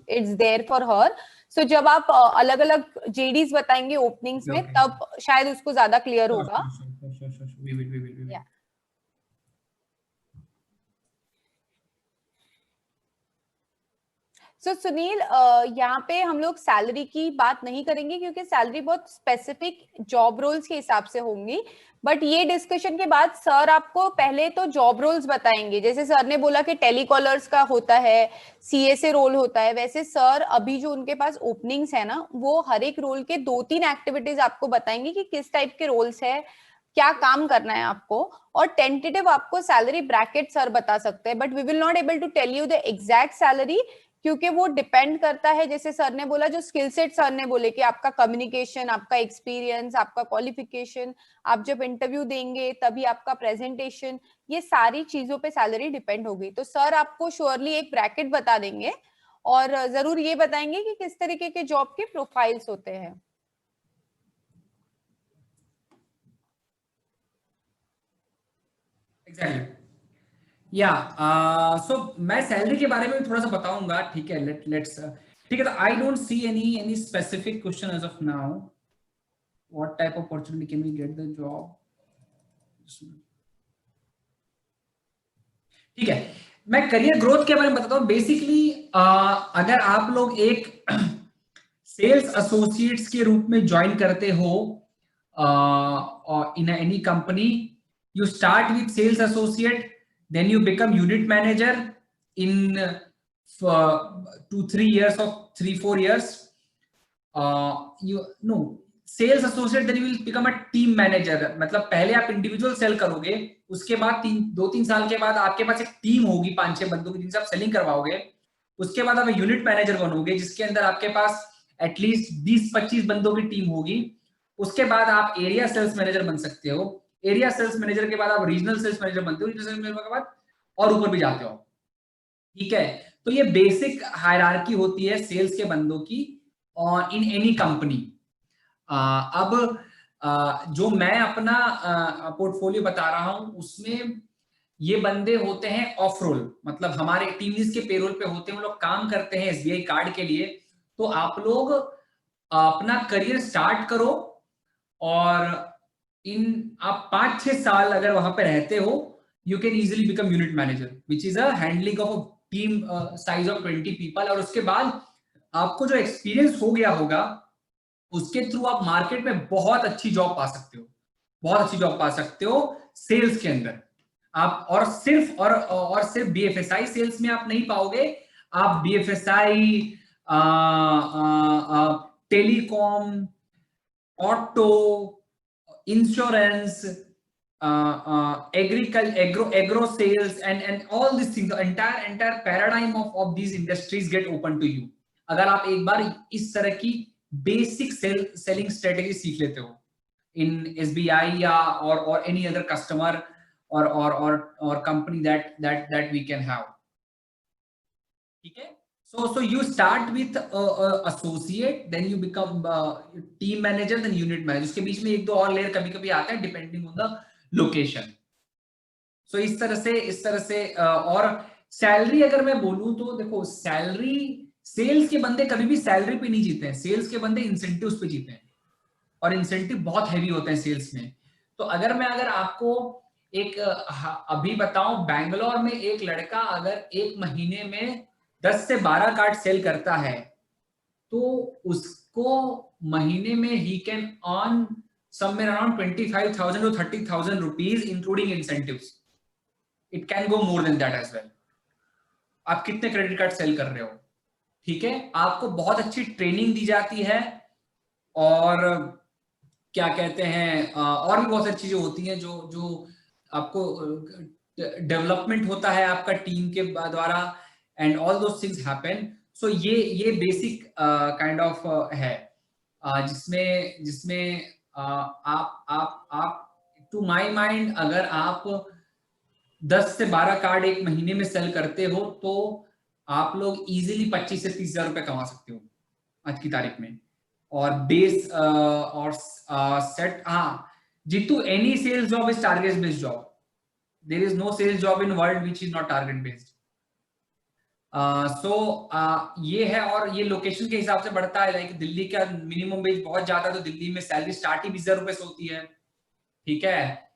S1: it's there for her. So जब आप अलग-अलग JDs बताएंगे openings में, तब शायद उसको ज़्यादा clear होगा.
S2: Sure. We will.
S1: Yeah. सो सुनील, यहाँ पे हम लोग सैलरी की बात नहीं करेंगे क्योंकि सैलरी बहुत स्पेसिफिक जॉब रोल्स के हिसाब से होंगी, बट ये डिस्कशन के बाद सर आपको पहले तो जॉब रोल्स बताएंगे। जैसे सर ने बोला कि टेलीकॉलर्स का होता है, CSA रोल होता है, वैसे सर अभी जो उनके पास ओपनिंग्स है ना, वो हर एक रोल के 2-3 एक्टिविटीज आपको बताएंगे कि किस टाइप के रोल्स है, क्या काम करना है आपको, और टेंटेटिव आपको सैलरी ब्रैकेट सर बता सकते हैं, but we will not able to tell you the exact salary क्योंकि वो डिपेंड करता है। जैसे सर ने बोला, जो स्किल सेट सर ने बोले कि आपका कम्युनिकेशन, आपका एक्सपीरियंस, आपका क्वालिफिकेशन, आप जब इंटरव्यू देंगे तभी आपका प्रेजेंटेशन, ये सारी चीजों पे सैलरी डिपेंड होगी। तो सर आपको श्योरली एक ब्रैकेट बता देंगे और जरूर ये बताएंगे कि किस तरीके के जॉब के प्रोफाइल्स होते हैं।
S2: Exactly. या सो मैं सैलरी के बारे में थोड़ा सा बताऊंगा, ठीक है। लेट्स ठीक है। तो I don't see any specific question as of now. What type of opportunity can we get the job? ठीक है, मैं करियर ग्रोथ के बारे में बताता हूँ। बेसिकली अगर आप लोग एक सेल्स एसोसिएट्स के रूप में ज्वाइन करते हो in any company, you start with sales associate, then you become unit manager in 2-3 years or 3-4 years. Sales associate, then you will become a team manager. मतलब पहले आप इंडिविजुअल सेल करोगे, उसके बाद 2-3 साल के बाद आपके पास एक टीम होगी 5-6 बंदों की जिनसे आप सेलिंग करवाओगे। उसके बाद आप यूनिट मैनेजर बनोगे जिसके अंदर आपके पास एटलीस्ट 20-25 बंदों की टीम होगी। उसके बाद आप एरिया सेल्स मैनेजर बन सकते हो। एरिया सेल्स मैनेजर के बाद आप रीजनल सेल्स मैनेजर बनते हो। रीजनल सेल्स मैनेजर के बाद और ऊपर भी जाते हो। ठीक है, तो ये बेसिक हायरार्की होती है सेल्स के बंदों की इन एनी कंपनी। अब जो मैं अपना पोर्टफोलियो बता रहा हूं उसमें ये बंदे होते हैं ऑफ रोल, मतलब हमारे टीम लीड के पेरोल पे होते हैं, वो लोग काम करते हैं एसबीआई कार्ड के लिए। तो आप लोग अपना करियर स्टार्ट करो और इन आप 5-6 साल अगर वहां पे रहते हो, you can easily become unit manager which is a handling of a team size of 20 people. और उसके बाद आपको जो एक्सपीरियंस हो गया होगा उसके थ्रू आप मार्केट में बहुत अच्छी जॉब पा सकते हो, बहुत अच्छी जॉब पा सकते हो सेल्स के अंदर आप। और सिर्फ बीएफएसआई सेल्स में आप नहीं पाओगे, आप BFSI, telecom, auto, insurance, agro sales and all these things, the entire paradigm of these industries get open to you अगर आप एक बार इस तरह की बेसिक सेलिंग स्ट्रेटेजी सीख लेते हो इन एसबीआई या और एनी अदर कस्टमर और company that we can have. ठीक है, so you start with associate, then you become team manager, then unit manager। उसके बीच में एक दो और लेयर कभी कभी आता है डिपेंडिंग ऑन द लोकेशन। सो इस तरह से और सैलरी अगर मैं बोलूं तो देखो, सैलरी सेल्स के बंदे कभी भी सैलरी पे नहीं जीते हैं, सेल्स के बंदे इंसेंटिव्स पे जीते हैं और इंसेंटिव बहुत हैवी होते हैं सेल्स में। तो अगर आपको एक अभी बताऊं, बैंगलोर में एक लड़का अगर एक महीने में 10 से 12 कार्ड सेल करता है तो उसको महीने में he can earn somewhere around 25,000 to 30,000 rupees including incentives। It can go more than that as well। आप कितने क्रेडिट कार्ड सेल कर रहे हो, ठीक है, आपको बहुत अच्छी ट्रेनिंग दी जाती है और क्या कहते हैं और भी बहुत सारी चीजें होती हैं जो जो आपको डेवलपमेंट होता है आपका टीम के द्वारा and all those things happen. So ये बेसिक काइंड ऑफ है जिसमें जिसमें आप टू माय माइंड अगर आप 10 से 12 कार्ड एक महीने में सेल करते हो तो आप लोग इजीली 25 से 30,000 रुपए कमा सकते हो आज की तारीख में। और बेस और सेट, हाँ Jeetu, any sales job is target based job. There is no sales job in world which is not target based. So ये है और ये लोकेशन के हिसाब से बढ़ता है। लाइक दिल्ली का मिनिमम वेज बहुत ज्यादा है तो दिल्ली में सैलरी स्टार्ट ही 20,000 रुपए से होती है, ठीक है।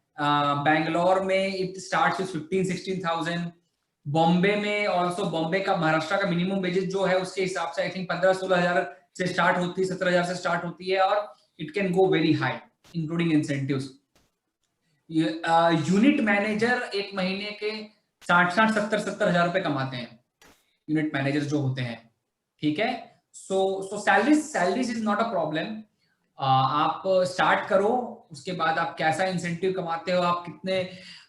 S2: बैंगलोर में इट स्टार्ट्स विद 15-16,000। बॉम्बे में ऑल्सो, बॉम्बे का, महाराष्ट्र का मिनिमम वेजेस जो है उसके हिसाब से आई थिंक 15-16,000 से स्टार्ट होती है, 17,000 से स्टार्ट होती है और it can go very high including incentives. Unit manager एक महीने के 60-60, 70-70,000 रुपए कमाते हैं यूनिट मैनेजर जो होते हैं, ठीक है। So salaries is not a problem. आप स्टार्ट करो, उसके बाद आप कैसा इंसेंटिव कमाते हो, आप कितने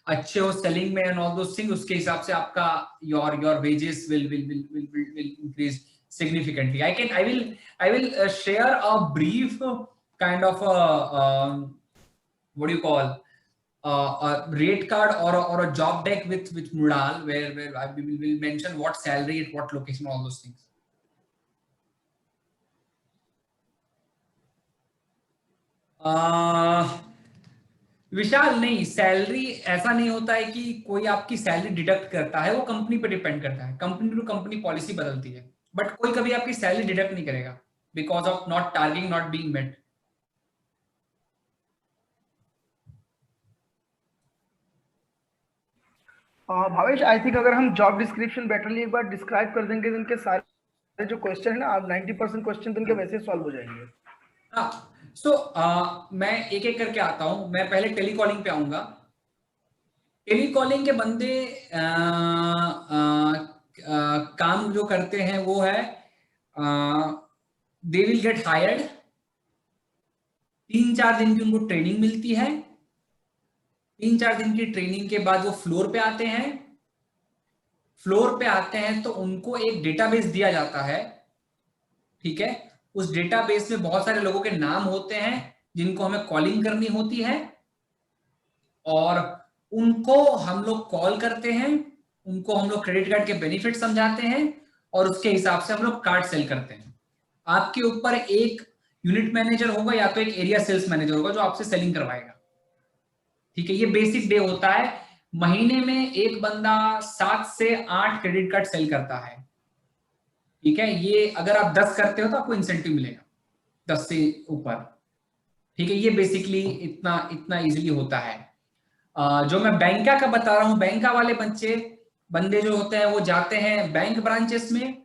S2: अच्छे हो सेलिंग में एंड ऑल दोस थिंग्स, उसके हिसाब से आपका your wages will increase significantly। I will share a brief kind of what do you call a rate card or a job deck with Mridal where I will mention what salary at what location, all those things। विशाल, नहीं, salary ऐसा नहीं होता है कि कोई आपकी salary deduct करता है, वो कंपनी पे डिपेंड करता है, कंपनी टू कंपनी पॉलिसी बदलती है, बट कोई कभी आपकी सैलरी डिडक्ट नहीं करेगा because of not targeting, not being met.
S3: Bhavesh, I think अगर हम जॉब डिस्क्रिप्शन बेटरली एक बार डिस्क्राइब कर देंगे तो इनके सारे जो क्वेश्चन है ना, आप 90% क्वेश्चन तो इनके वैसे सॉल्व हो जाएंगे।
S2: मैं एक एक करके आता हूं। मैं पहले टेलीकॉलिंग पे आऊंगा। टेलीकॉलिंग के बंदे काम जो करते हैं वो है दे विल गेट हायर्ड 3-4 दिन की उनको ट्रेनिंग मिलती है। 3-4 दिन की ट्रेनिंग के बाद वो फ्लोर पे आते हैं। फ्लोर पे आते हैं तो उनको एक डेटाबेस दिया जाता है, ठीक है। उस डेटाबेस में बहुत सारे लोगों के नाम होते हैं जिनको हमें कॉलिंग करनी होती है, और उनको हम लोग कॉल करते हैं, उनको हम लोग क्रेडिट कार्ड के बेनिफिट समझाते हैं, और उसके हिसाब से हम लोग कार्ड सेल करते हैं। आपके ऊपर एक यूनिट मैनेजर होगा या तो एक एरिया सेल्स मैनेजर होगा जो आपसे सेलिंग करवाएगा, ठीक है। ये बेसिक डे होता है। महीने में एक बंदा 7 से 8 क्रेडिट कार्ड सेल करता है, ठीक है। ये अगर आप 10 करते हो तो आपको इंसेंटिव मिलेगा 10 से ऊपर, ठीक है। ये बेसिकली इतना इतना इजीली होता है। जो मैं बैंका का बता रहा हूं, बैंका वाले बंदे जो होते हैं वो जाते हैं बैंक ब्रांचेस में।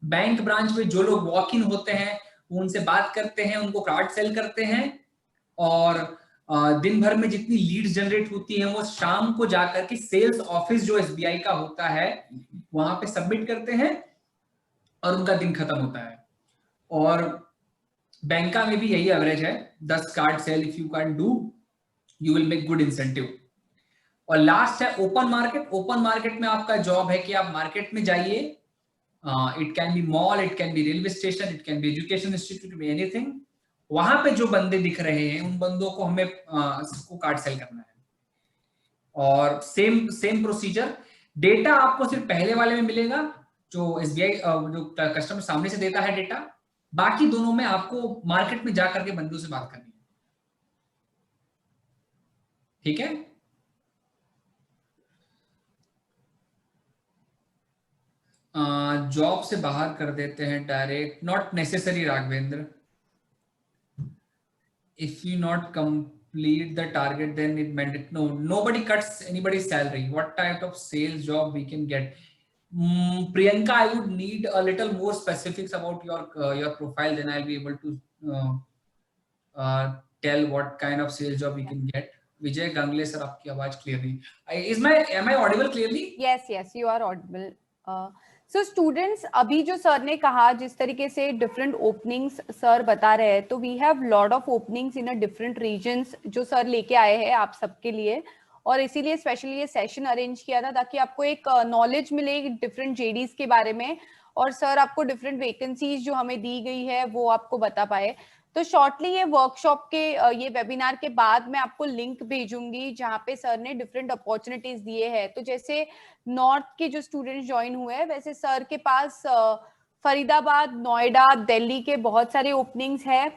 S2: बैंक ब्रांच में जो लोग वॉक इन होते हैं वो उनसे बात करते हैं, उनको कार्ड सेल करते हैं, और दिन भर में जितनी लीड्स जनरेट होती हैं वो शाम को जाकर के सेल्स ऑफिस जो एसबीआई का होता है वहां पे सबमिट करते हैं, और उनका दिन खत्म होता है। और बैंका में भी यही एवरेज है, 10 card sale if you can do, you will make good incentive. और लास्ट है ओपन मार्केट। ओपन मार्केट में आपका जॉब है कि आप मार्केट में जाइए, it can be mall, it can be railway station, it can be education institute, anything. वहां पे जो बंदे दिख रहे हैं उन बंदों को हमें सबको कार्ड सेल करना है, और सेम सेम प्रोसीजर। डेटा आपको सिर्फ पहले वाले में मिलेगा जो एसबीआई जो कस्टमर सामने से देता है डेटा, बाकी दोनों में आपको मार्केट में जाकर के बंदों से बात करनी है, ठीक है। जॉब से बाहर कर देते हैं direct, not necessary Raghavendra. if you not complete the target then it meant no, nobody cuts anybody's salary. What type of sales job we can get? Priyanka, I would need a little more specifics about your profile, then I'll be able to tell what kind of sales job we can get. Vijay Gangle sir, आपकी आवाज clear नहीं। Am I audible clearly?
S1: Yes, you are audible. So students, अभी जो sir ने कहा जिस तरीके से different openings सर बता रहे हैं, तो we have lot of openings in a different regions जो सर लेके आए हैं आप सबके लिए, और इसीलिए स्पेशली ये सेशन अरेंज किया था ताकि आपको एक नॉलेज मिले डिफरेंट जेडीज के बारे में, और सर आपको डिफरेंट वैकेंसीज जो हमें दी गई है वो आपको बता पाए। तो शॉर्टली ये वर्कशॉप के ये वेबिनार के बाद मैं आपको लिंक भेजूंगी जहाँ पे सर ने डिफरेंट अपॉर्चुनिटीज दिए हैं। तो जैसे नॉर्थ के जो स्टूडेंट्स ज्वाइन हुए हैं, वैसे सर के पास फरीदाबाद, नोएडा, दिल्ली के बहुत सारे ओपनिंग्स है।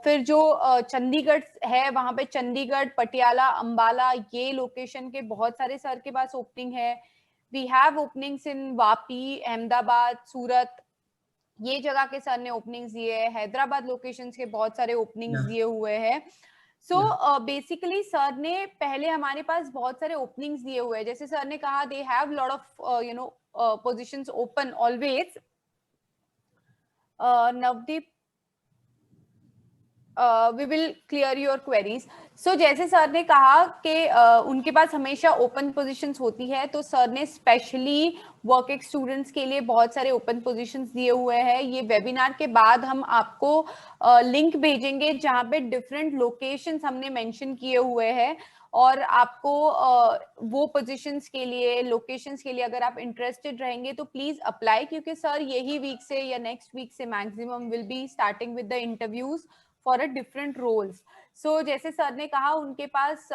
S1: फिर जो चंडीगढ़ है वहां पे चंडीगढ़, पटियाला, अंबाला, ये लोकेशन के बहुत सारे सर के पास ओपनिंग है। वी हैव ओपनिंग्स इन वापी, अहमदाबाद, सूरत, ये जगह के सर ने ओपनिंग्स दिए हैं। हैदराबाद लोकेशंस के बहुत सारे ओपनिंग्स दिए हुए हैं। सो बेसिकली सर ने पहले हमारे पास बहुत सारे ओपनिंग्स दिए हुए हैं। जैसे सर ने कहा they have lot of positions open always. Navdeep, we will clear your queries. So जैसे सर ने कहा कि उनके पास हमेशा ओपन पोजीशंस होती है, तो सर ने स्पेशली वर्किंग स्टूडेंट्स के लिए बहुत सारे ओपन पोजीशंस दिए हुए हैं। ये वेबिनार के बाद हम आपको लिंक भेजेंगे जहाँ पे डिफरेंट लोकेशंस हमने मेंशन किए हुए हैं, और आपको वो पोजीशंस के लिए, लोकेशंस के लिए अगर आप इंटरेस्टेड रहेंगे तो प्लीज अप्लाई, क्योंकि सर यही वीक से या नेक्स्ट वीक से maximum will be starting with the interviews for a different roles. So जैसे सर ने कहा उनके पास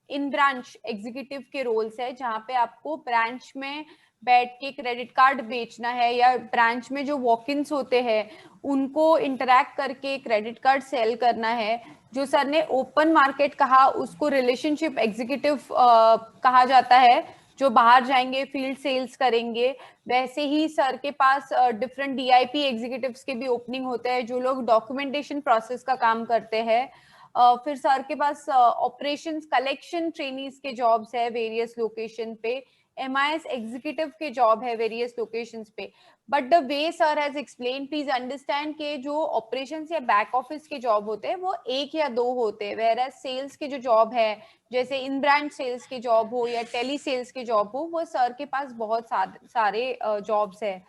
S1: इन ब्रांच एग्जीक्यूटिव के रोल्स है, जहाँ पे आपको ब्रांच में बैठ के क्रेडिट कार्ड बेचना है, या ब्रांच में जो वॉक-इन्स होते हैं उनको इंटरैक्ट करके क्रेडिट कार्ड सेल करना है। जो सर ने ओपन मार्केट कहा उसको रिलेशनशिप एग्जीक्यूटिव कहा जाता है, जो बाहर जाएंगे फील्ड सेल्स करेंगे। वैसे ही सर के पास डिफरेंट डीआईपी एग्जीक्यूटिव्स के भी ओपनिंग होते हैं, जो लोग डॉक्यूमेंटेशन प्रोसेस का काम करते हैं। फिर सर के पास ऑपरेशंस कलेक्शन ट्रेनीज के जॉब्स है वेरियस लोकेशन पे, MIS एग्जीक्यूटिव के जॉब है वेरियस लोकेशंस पे। But the way sir has explain, please understand के जो ऑपरेशंस या बैक ऑफिस के जॉब होते हैं वो 1 या 2 होते हैं, वेयर सेल्स के जो जॉब है, जैसे इन ब्रांच सेल्स के जॉब हो या टेली सेल्स के जॉब हो, वो सर के पास बहुत सारे जॉब्स है।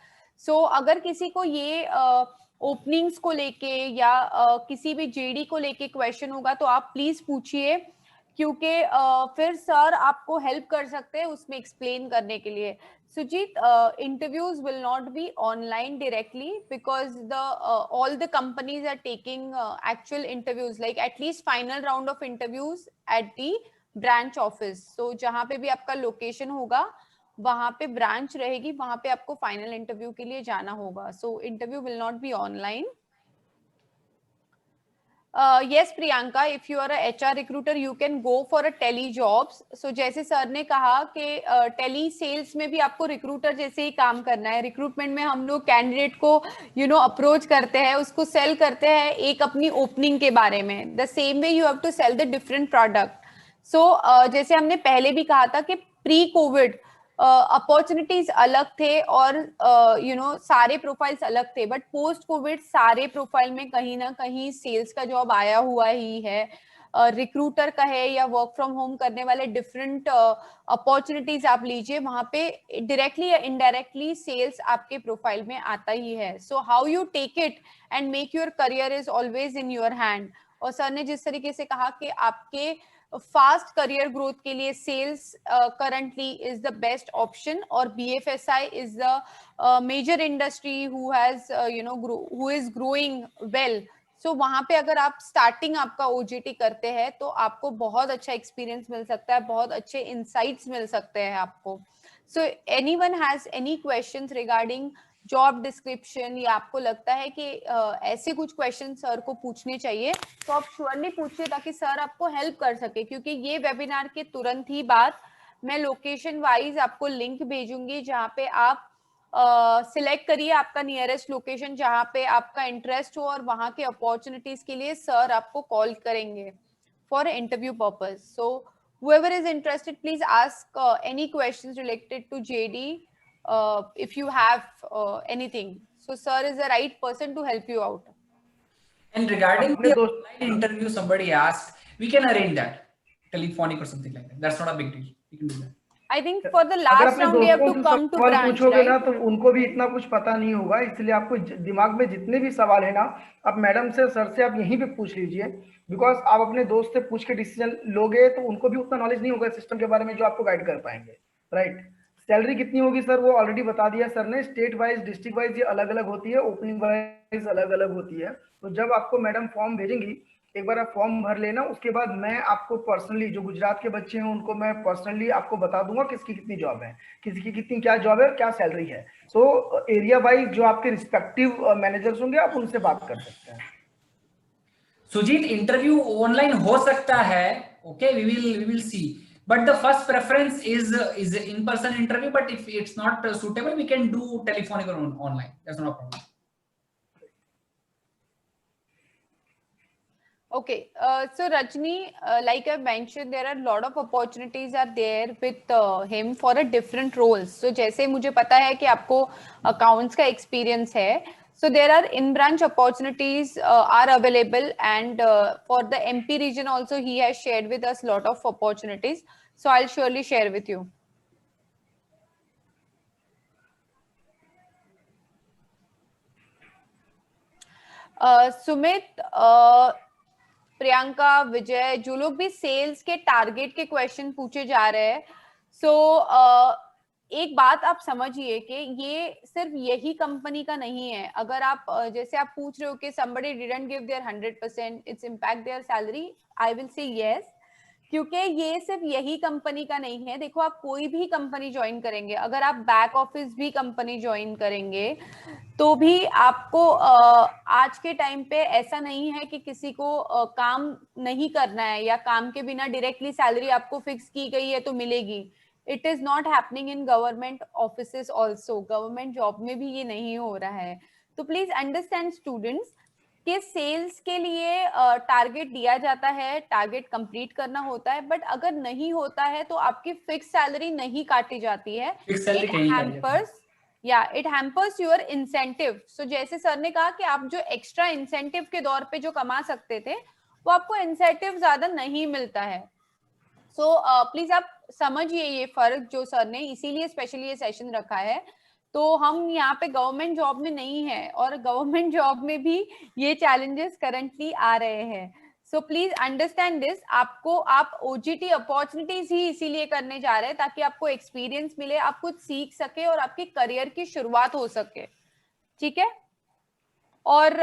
S1: सो अगर किसी को ये ओपनिंग्स को लेके या किसी भी जेडी को लेके क्वेश्चन होगा तो आप प्लीज पूछिए, क्योंकि फिर सर आपको हेल्प कर सकते हैं उसमें एक्सप्लेन करने के लिए. Sujit, interviews will not be online directly because all the companies are taking actual interviews, like at least final round of interviews at the branch office. So जहाँ पे भी आपका लोकेशन होगा वहाँ पे ब्रांच रहेगी, वहाँ पे आपको फाइनल इंटरव्यू के लिए जाना होगा. So interview will not be online. Yes, Priyanka, if you are a HR recruiter, you can go for a tele jobs. So जैसे सर ने कहा कि टेली सेल्स में भी आपको रिक्रूटर जैसे ही काम करना है. रिक्रूटमेंट में हम लोग कैंडिडेट को अप्रोच करते हैं, उसको सेल करते हैं एक अपनी ओपनिंग के बारे में. The same way you have to sell the different product. So जैसे हमने पहले भी कहा था कि प्री कोविड अपॉर्चुनिटीज अलग थे और सारे प्रोफाइल्स अलग थे, बट पोस्ट कोविड सारे प्रोफाइल में कहीं ना कहीं सेल्स का जॉब आया हुआ ही है. रिक्रूटर का है या वर्क फ्रॉम होम करने वाले डिफरेंट अपॉर्चुनिटीज आप लीजिए, वहां पे डायरेक्टली या इनडायरेक्टली सेल्स आपके प्रोफाइल में आता ही है. So how you take it and make your career is always in your hand. और सर ने जिस तरीके से कहा कि आपके फास्ट करियर ग्रोथ के लिए sales currently is the best option, और BFSI is the major industry who is growing well. So वहां पे अगर आप स्टार्टिंग आपका OJT करते हैं तो आपको बहुत अच्छा एक्सपीरियंस मिल सकता है, बहुत अच्छे इंसाइट्स मिल सकते हैं आपको. So anyone has any questions regarding job description, या आपको लगता है कि ऐसे कुछ क्वेश्चन सर को पूछने चाहिए, तो आप श्योरली पूछिए ताकि सर आपको हेल्प कर सके. क्योंकि ये वेबिनार के तुरंत ही बाद मैं लोकेशन वाइज आपको लिंक भेजूंगी, जहाँ पे आप सिलेक्ट करिए आपका नियरेस्ट लोकेशन जहाँ पे आपका इंटरेस्ट हो, और वहाँ के अपॉर्चुनिटीज के लिए सर आपको कॉल करेंगे for interview purpose. So whoever is interested, please ask any questions related to JD. If you have anything, so sir is the right person to help you out.
S4: And regarding the online interview, somebody asked, we can arrange that telephonic or something like that. That's not a big deal. We can do that.
S1: I think for the last round you have to come to branch,
S3: पूछोगे
S1: right?
S3: ना तो उनको भी इतना कुछ पता नहीं होगा, इसलिए आपको दिमाग में जितने भी सवाल है ना, आप मैडम से सर से आप यहीं पे पूछ लीजिए. बिकॉज आप अपने दोस्त से पूछ के डिसीजन लोगे तो उनको भी उतना नॉलेज नहीं होगा सिस्टम के बारे में जो आपको गाइड कर पाएंगे, राइट. सैलरी कितनी होगी सर वो ऑलरेडी बता दिया सर ने. स्टेट वाइज डिस्ट्रिक्ट वाइज ये अलग अलग होती है, ओपनिंग वाइज अलग अलग होती है. तो जब आपको मैडम फॉर्म भेजेंगी एक बार आप फॉर्म भर लेना, उसके बाद मैं आपको पर्सनली, जो गुजरात के बच्चे हैं उनको मैं पर्सनली आपको बता दूंगा किसकी कितनी जॉब है, किसी की कितनी क्या जॉब है, क्या सैलरी है. सो एरिया वाइज जो आपके रिस्पेक्टिव मैनेजर्स होंगे आप उनसे बात कर सकते हैं.
S4: सुजीत, इंटरव्यू ऑनलाइन हो सकता है, okay, we will see, but the first preference is in person interview, but if it's not suitable we can do telephonic or online. That's not a problem.
S1: Okay, so Rajni, like I mentioned, there are a lot of opportunities are there with him for a different roles. So जैसे मुझे पता है कि आपको accounts का experience है, so there are in-branch opportunities are available, and for the MP region also he has shared with us lot of opportunities. So I'll surely share with you. Sumit, Priyanka, विजय, जो लोग भी सेल्स के टारगेट के question पूछे जा रहे हैं, सो एक बात आप समझिए कि ये सिर्फ यही कंपनी का नहीं है. अगर आप जैसे आप पूछ रहे हो कि somebody didn't give their 100%, it's impact their salary, I will say yes, क्योंकि ये सिर्फ यही कंपनी का नहीं है. देखो, आप कोई भी कंपनी ज्वाइन करेंगे, अगर आप बैक ऑफिस भी कंपनी ज्वाइन करेंगे तो भी आपको आज के टाइम पे ऐसा नहीं है कि किसी को काम नहीं करना है या काम के बिना डायरेक्टली सैलरी आपको फिक्स की गई है तो मिलेगी. It is not happening in government offices also. Government job में भी ये नहीं हो रहा है. तो प्लीज अंडरस्टैंड स्टूडेंट्स कि सेल्स के लिए टारगेट दिया जाता है, टारगेट कंप्लीट करना होता है, बट अगर नहीं होता है तो आपकी फिक्स सैलरी नहीं काटी जाती है. It hampers your incentive. So जैसे सर ने कहा कि आप जो एक्स्ट्रा इंसेंटिव के दौर पे जो कमा सकते थे वो आपको इंसेंटिव ज्यादा नहीं मिलता है. सो प्लीज आप समझिए ये फर्क जो सर ने इसीलिए स्पेशली ये सेशन रखा है. तो हम यहाँ पे गवर्नमेंट जॉब में नहीं है, और गवर्नमेंट जॉब में भी ये चैलेंजेस करंटली आ रहे हैं. So please understand this. आप ओजीटी अपॉर्चुनिटीज ही इसीलिए करने जा रहे हैं ताकि आपको एक्सपीरियंस मिले, आप कुछ सीख सके और आपके करियर की शुरुआत हो सके. ठीक है. और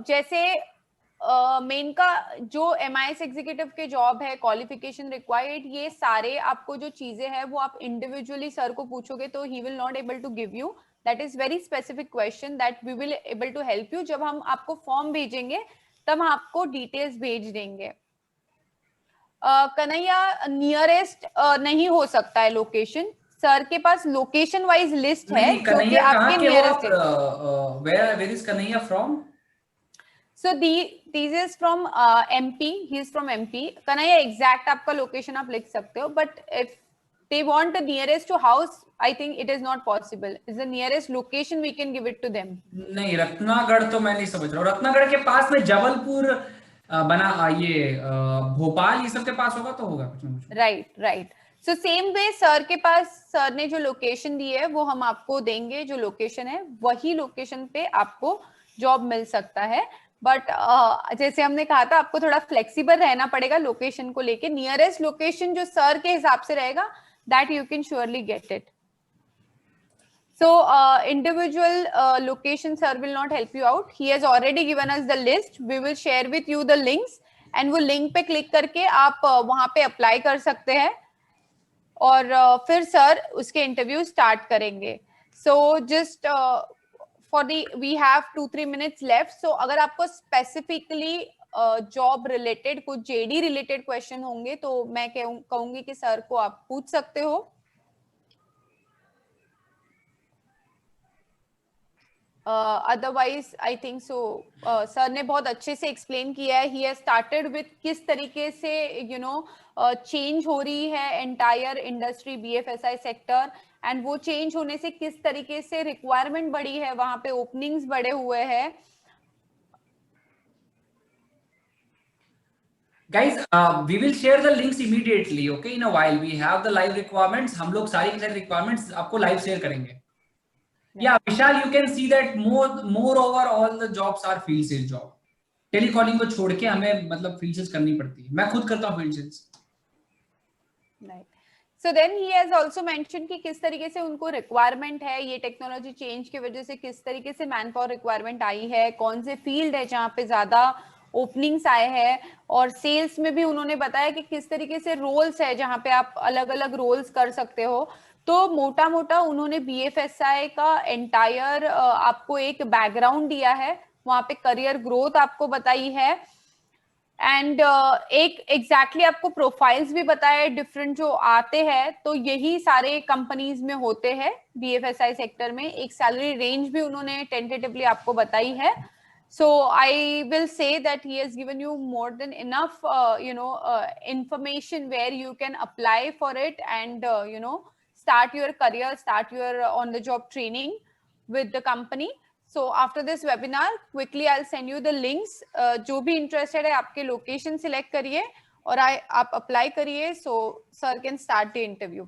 S1: जैसे मेन का जो MIS एग्जीक्यूटिव के जॉब है, क्वालिफिकेशन रिक्वायर्ड, ये सारे आपको जो चीजें हैं वो आप इंडिविजुअली सर को पूछोगे तो he will not able to give you. That is very specific question that we will able to help you. जब हम आपको फॉर्म भेजेंगे तब हम आपको डिटेल्स भेज देंगे. कन्हैया, नियरेस्ट नहीं हो सकता है लोकेशन. सर के पास लोकेशन वाइज लिस्ट है जो कि आपके नियरेस्ट है.
S4: Where is Kanhaiya from?
S1: So these is from MP. He is from MP. Kanhaiya, exact आपका लोकेशन आप लिख सकते हो, but if they want the nearest to house, I think it is not possible. Is the nearest location we can give it to them?
S4: नहीं, रत्नागढ़ तो मैं नहीं समझ रहा हूँ. रत्नागढ़ के पास में जबलपुर बना, ये भोपाल, ये सब के पास होगा तो होगा कुछ ना कुछ.
S1: Right. So same way sir के पास, सर ने जो लोकेशन दी है वो हम आपको देंगे. जो लोकेशन है वही लोकेशन पे आपको जॉब मिल सकता है. बट जैसे हमने कहा था, आपको थोड़ा फ्लेक्सिबल रहना पड़ेगा लोकेशन को लेके. नियरेस्ट लोकेशन जो सर के हिसाब से रहेगा, that you can surely get it. So individual location sir will not help you out. He has already given us the list. We will share with you the links, and वो link पे click करके आप वहां पे apply कर सकते हैं और फिर सर उसके इंटरव्यू स्टार्ट करेंगे. So just for the we have 2-3 minutes left. So अगर आपको specifically जॉब रिलेटेड कुछ JD रिलेटेड क्वेश्चन होंगे तो मैं कहूंगी कि सर को आप पूछ सकते हो. Otherwise I think so sir ने बहुत अच्छे से एक्सप्लेन किया है. ही हैज स्टार्टेड विथ किस तरीके से चेंज हो रही है entire industry, BFSI sector, and वो चेंज होने से किस तरीके से रिक्वायरमेंट बढ़ी है, वहां पे ओपनिंग्स बढ़े हुए हैं.
S4: Guys, we will share the links immediately. Okay, in a while we have the live requirements. हम लोग सारी की सारी requirements आपको live share करेंगे. Yeah, Vishal, you can see that moreover all the jobs are field sales job. Telecalling को छोड़ के हमें मतलब field sales करनी पड़ती है. मैं खुद करता हूँ field sales.
S1: Right. So then he has also mentioned कि किस तरीके से उनको requirement है, ये टेक्नोलॉजी चेंज की वजह से किस तरीके से मैन पावर रिक्वायरमेंट आई है, कौन से फील्ड है जहाँ पे ज्यादा ओपनिंग्स आए हैं, और सेल्स में भी उन्होंने बताया कि किस तरीके से रोल्स है जहाँ पे आप अलग अलग रोल्स कर सकते हो. तो मोटा मोटा उन्होंने BFSI का एंटायर आपको एक बैकग्राउंड दिया है, वहां पे करियर ग्रोथ आपको बताई है, एंड एक एग्जैक्टली आपको प्रोफाइल्स भी बताया डिफरेंट जो आते हैं. तो यही सारे कंपनीज में होते हैं BFSI सेक्टर में. एक सैलरी रेंज भी उन्होंने टेंटेटिवली आपको बताई है. So I will say that he has given you more than enough information where you can apply for it and start your career, start your on the job training with the company. So after this webinar, quickly I'll send you the links. जो भी interested है आपके location select करिए और आप apply करिए, so sir can start the interview.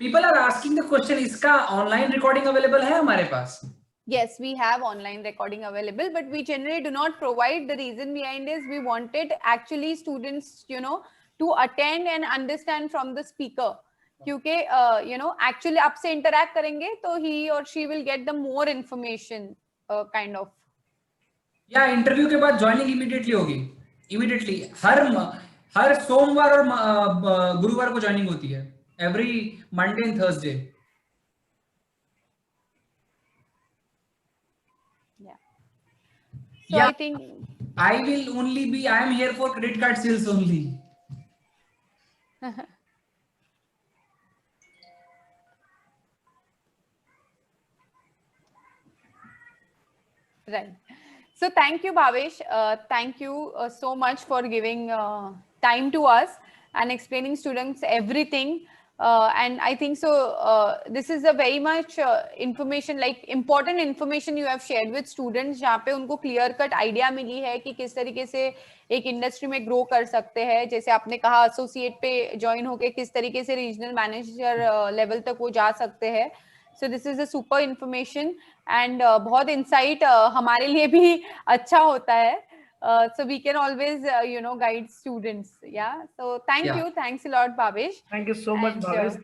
S4: People are asking the question, इसका online recording available है हमारे पास?
S1: Yes, we have online recording available, but we generally do not provide. The reason behind is we wanted actually students, to attend and understand from the speaker. क्योंकि actually आपसे interact करेंगे तो he or she will get the more information kind of.
S4: या interview के बाद joining immediately होगी. Immediately हर सोमवार और गुरुवार को ज्वाइनिंग होती है. Every Monday and Thursday.
S1: Yeah. So yeah. I think
S4: I am here for credit card sales only.
S1: Right. So thank you, Bhavesh. Thank you so much for giving time to us and explaining students everything. And I think so this is a very much information, like important information you have shared with students, जहाँ पे उनको clear cut idea मिली है कि किस तरीके से एक industry में ग्रो कर सकते हैं. जैसे आपने कहा एसोसिएट पे ज्वाइन होके किस तरीके से रीजनल मैनेजर लेवल तक वो जा सकते हैं. So this is a super information and बहुत insight हमारे लिए भी अच्छा होता है. So we can always guide students. Yeah. So thank you. Thanks a lot, Bhavesh.
S3: Thank you so much,
S1: And,
S3: Bhavesh.